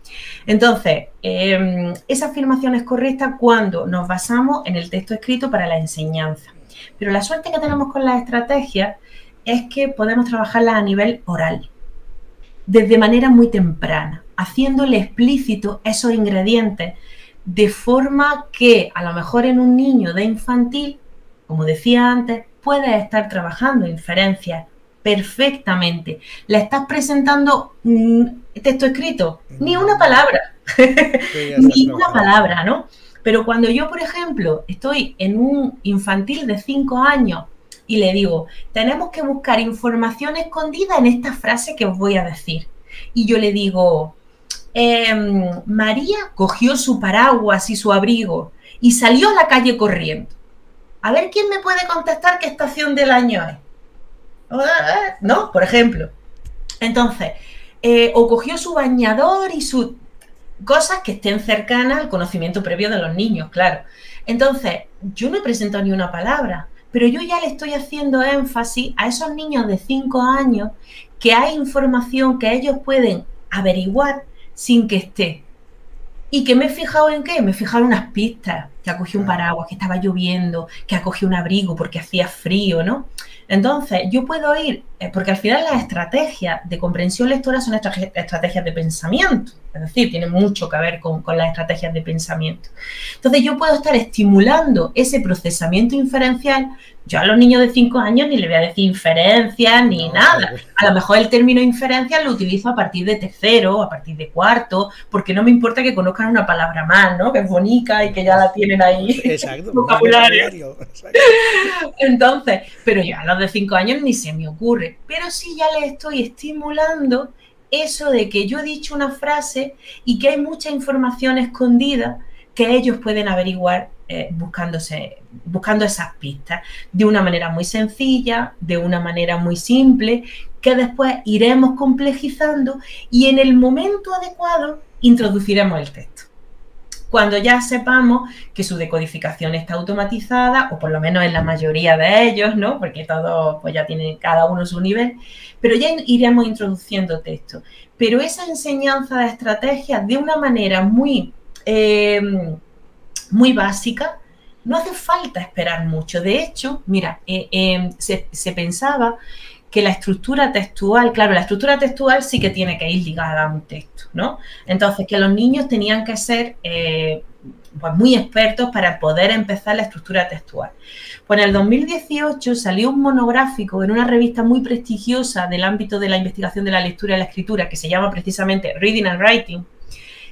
Entonces, esa afirmación es correcta cuando nos basamos en el texto escrito para la enseñanza. Pero la suerte que tenemos con las estrategias es que podemos trabajarlas a nivel oral, desde manera muy temprana, haciéndole explícito esos ingredientes, de forma que a lo mejor en un niño de infantil, como decía antes, puedes estar trabajando inferencias perfectamente. Le estás presentando texto escrito, ni una palabra, ni una palabra, ¿no? Pero cuando yo, por ejemplo, estoy en un infantil de 5 años y le digo, tenemos que buscar información escondida en esta frase que os voy a decir. Y yo le digo, María cogió su paraguas y su abrigo y salió a la calle corriendo. A ver quién me puede contestar qué estación del año es. ¿No? Por ejemplo. Entonces, o cogió su bañador y sus cosas que estén cercanas al conocimiento previo de los niños, claro. Entonces, yo no he presentado ni una palabra, pero yo ya le estoy haciendo énfasis a esos niños de 5 años que hay información que ellos pueden averiguar sin que esté. ¿Y que me he fijado en qué? Me he fijado en unas pistas, que ha cogido un paraguas, que estaba lloviendo, que ha cogido un abrigo porque hacía frío, ¿no? Entonces, yo puedo ir, porque al final las estrategias de comprensión lectora son estrategias de pensamiento, es decir, tienen mucho que ver con las estrategias de pensamiento. Entonces, yo puedo estar estimulando ese procesamiento inferencial. Yo a los niños de 5 años ni le voy a decir inferencias ni nada. A lo mejor el término inferencia lo utilizo a partir de tercero, a partir de cuarto, porque no me importa que conozcan una palabra más, ¿no? Que es bonita y que ya la tienen ahí. Exacto. Vocabulario. Exacto. Entonces, pero ya a los de 5 años ni se me ocurre. Pero sí ya les estoy estimulando eso de que yo he dicho una frase y que hay mucha información escondida que ellos pueden averiguar buscando esas pistas de una manera muy sencilla, de una manera muy simple, que después iremos complejizando y en el momento adecuado introduciremos el texto. Cuando ya sepamos que su decodificación está automatizada, o por lo menos en la mayoría de ellos, ¿no? Porque todos pues ya tienen cada uno su nivel, pero ya iremos introduciendo texto. Pero esa enseñanza de estrategias de una manera muy básica, no hace falta esperar mucho. De hecho, mira, se pensaba que la estructura textual, claro, la estructura textual sí que tiene que ir ligada a un texto, ¿no? Entonces, que los niños tenían que ser pues muy expertos para poder empezar la estructura textual. Pues en el 2018 salió un monográfico en una revista muy prestigiosa del ámbito de la investigación de la lectura y la escritura, que se llama precisamente Reading and Writing.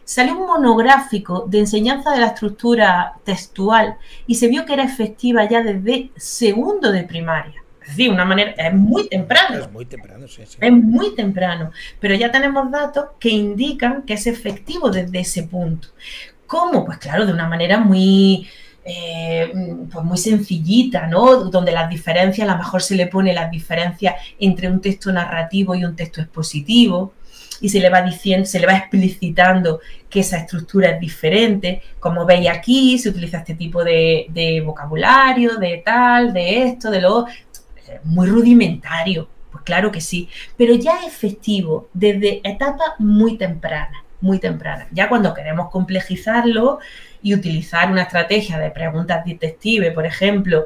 Salió un monográfico de enseñanza de la estructura textual y se vio que era efectiva ya desde segundo de primaria. Es decir, una manera, es muy temprano. Es muy temprano, sí. Es muy temprano, pero ya tenemos datos que indican que es efectivo desde ese punto. ¿Cómo? Pues claro, de una manera muy sencillita, ¿no? Donde las diferencias, a lo mejor se le pone las diferencias entre un texto narrativo y un texto expositivo, y se le va diciendo, se le va explicitando que esa estructura es diferente. Como veis aquí, se utiliza este tipo de vocabulario, de tal, de esto, de lo muy rudimentario. Pues claro que sí, pero ya es efectivo desde etapas muy tempranas, muy tempranas. Ya cuando queremos complejizarlo y utilizar una estrategia de preguntas detectives, por ejemplo,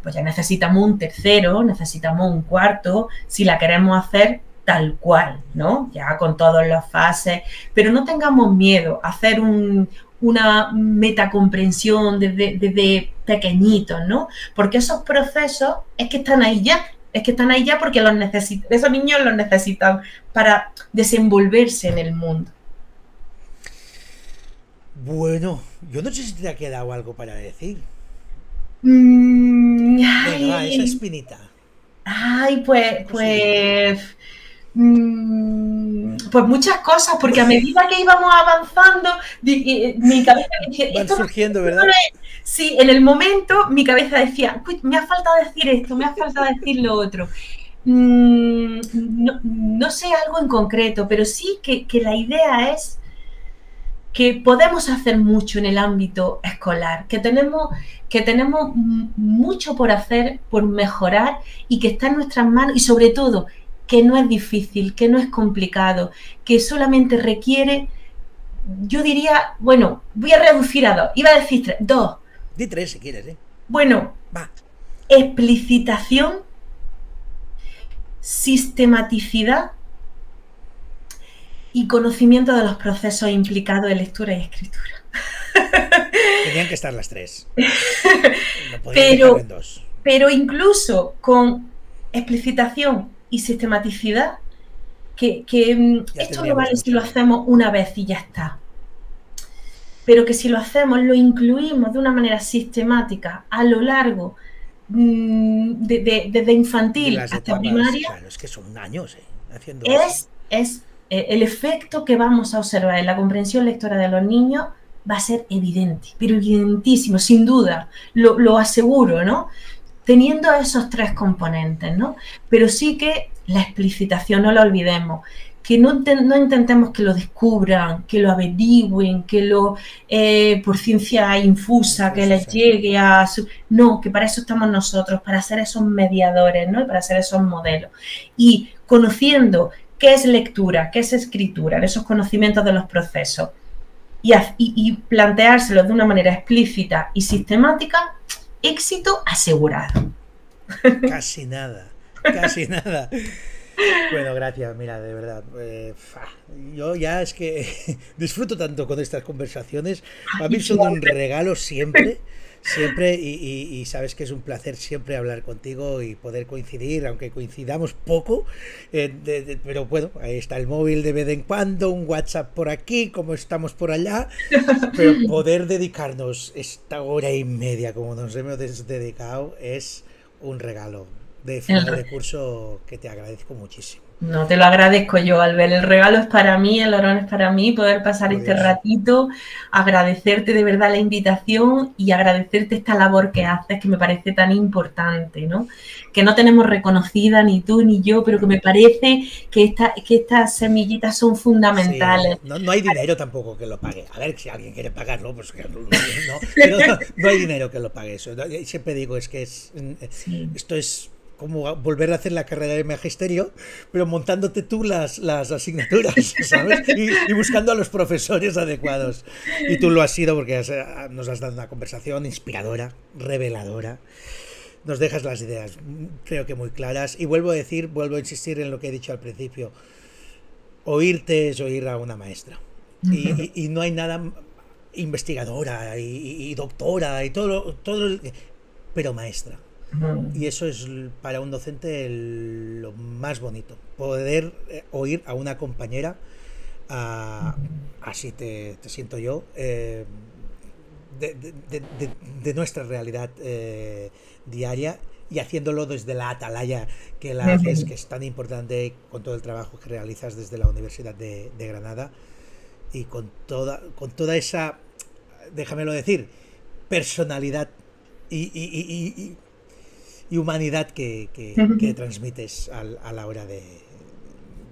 pues ya necesitamos un tercero, necesitamos un cuarto, si la queremos hacer tal cual, ¿no? Ya con todas las fases, pero no tengamos miedo a hacer una metacomprensión desde pequeñitos, ¿no? Porque esos procesos es que están ahí ya, porque esos niños los necesitan para desenvolverse en el mundo. Bueno, yo no sé si te ha quedado algo para decir. Venga, esa espinita. Ay, pues Pues muchas cosas, porque a medida que íbamos avanzando, mi cabeza decía, van surgiendo, ¿verdad? Sí, en el momento mi cabeza decía, me ha faltado decir esto, me ha faltado decir lo otro. No sé algo en concreto, pero sí que la idea es que podemos hacer mucho en el ámbito escolar, que tenemos mucho por hacer, por mejorar, y que está en nuestras manos, y sobre todo que no es difícil, que no es complicado, que solamente requiere, yo diría, bueno, voy a reducir a 2, iba a decir 2. Di 3 si quieres, ¿eh? Bueno, va. Explicitación, sistematicidad y conocimiento de los procesos implicados en lectura y escritura. Tenían que estar las 3. No podían dejarlo en 2. Pero incluso con explicitación y sistematicidad, que esto no vale si lo hacemos una vez y ya está. Pero que si lo hacemos, lo incluimos de una manera sistemática a lo largo, desde infantil hasta etapas, primaria. Claro, es que son años haciendo es el efecto que vamos a observar en la comprensión lectora de los niños va a ser evidente, pero evidentísimo, sin duda, lo aseguro, ¿no? Teniendo esos 3 componentes, ¿no? Pero sí que la explicitación, no la olvidemos, que no intentemos que lo descubran, que lo averigüen, que lo por ciencia infusa, que les llegue a su... No, que para eso estamos nosotros, para ser esos mediadores, ¿no? Y para ser esos modelos. Y conociendo qué es lectura, qué es escritura, esos conocimientos de los procesos, y planteárselos de una manera explícita y sistemática, éxito asegurado. Casi nada, casi nada. Bueno, gracias, mira, de verdad. Yo ya es que disfruto tanto con estas conversaciones. A mí son un regalo siempre, y sabes que es un placer siempre hablar contigo y poder coincidir, aunque coincidamos poco, pero bueno, ahí está el móvil de vez en cuando, un WhatsApp por aquí, como estamos por allá, pero poder dedicarnos esta hora y media como nos hemos dedicado es un regalo de final de curso que te agradezco muchísimo. No, te lo agradezco yo, Albert. El regalo es para mí, el honor es para mí, poder pasar este ratito, agradecerte de verdad la invitación y agradecerte esta labor que haces, que me parece tan importante, ¿no? Que no tenemos reconocida ni tú ni yo, pero que me parece que estas semillitas son fundamentales. Sí, no hay dinero tampoco que lo pague. A ver, si alguien quiere pagarlo, pues no, pero no hay dinero que lo pague eso. Siempre digo, es que esto es como volver a hacer la carrera de magisterio, pero montándote tú las asignaturas, ¿sabes? Y buscando a los profesores adecuados. Y tú lo has sido porque nos has dado una conversación inspiradora, reveladora. Nos dejas las ideas, creo que muy claras. Y vuelvo a insistir en lo que he dicho al principio. Oírte es oír a una maestra. Y no hay nada investigadora y doctora y todo pero maestra. Y eso es para un docente lo más bonito, poder oír a una compañera, así te siento yo, de nuestra realidad diaria, y haciéndolo desde la atalaya que la haces, que es tan importante, con todo el trabajo que realizas desde la Universidad de Granada, y con toda esa, déjamelo decir, personalidad y humanidad que transmites a la hora de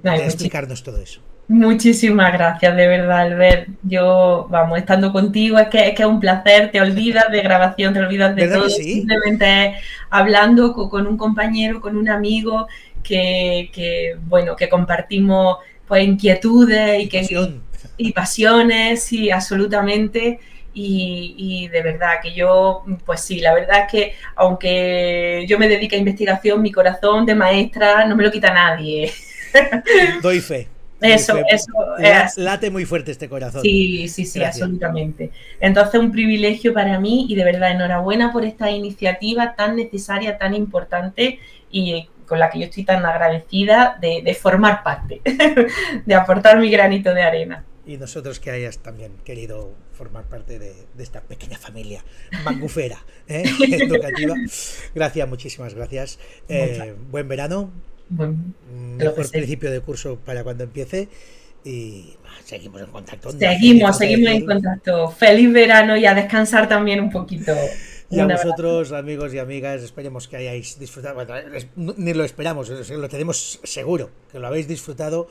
explicarnos todo eso. Muchísimas gracias, de verdad, Albert. Yo, estando contigo, es que es un placer, te olvidas de grabación, te olvidas de todo, sí? Simplemente hablando con un compañero, con un amigo que compartimos pues inquietudes y pasiones, sí, absolutamente. Y de verdad que yo, pues sí, la verdad es que aunque yo me dedique a investigación, mi corazón de maestra no me lo quita nadie. Doy fe. Eso late muy fuerte este corazón. Sí, absolutamente. Entonces, un privilegio para mí y de verdad enhorabuena por esta iniciativa tan necesaria, tan importante y con la que yo estoy tan agradecida de formar parte, de aportar mi granito de arena. Y nosotros que hayas también querido formar parte de esta pequeña familia mangufera, educativa. Gracias, muchísimas gracias. Buen verano. Mejor principio de curso para cuando empiece. y seguimos en contacto. Seguimos en contacto. Feliz verano y a descansar también un poquito. Y a vosotros, amigos y amigas, esperemos que hayáis disfrutado. Bueno, ni lo esperamos, lo tenemos seguro, que lo habéis disfrutado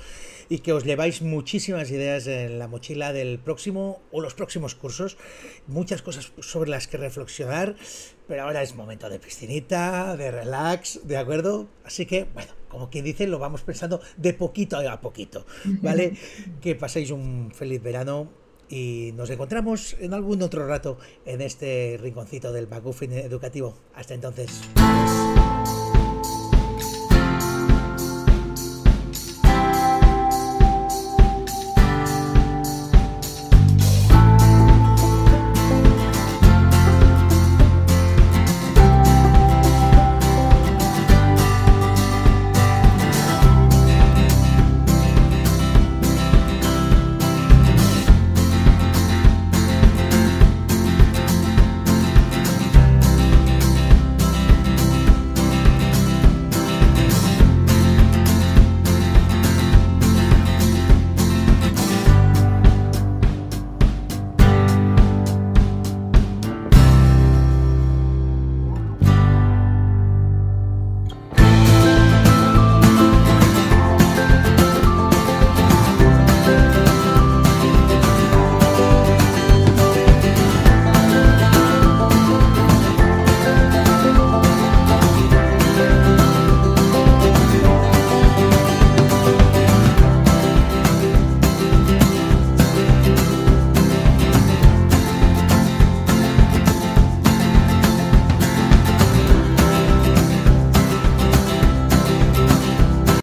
y que os lleváis muchísimas ideas en la mochila del próximo o los próximos cursos. Muchas cosas sobre las que reflexionar, pero ahora es momento de piscinita, de relax, ¿de acuerdo? Así que, bueno, como quien dice, lo vamos pensando de poquito a poquito, ¿vale? Que paséis un feliz verano. Y nos encontramos en algún otro rato en este rinconcito del McGuffin educativo. Hasta entonces.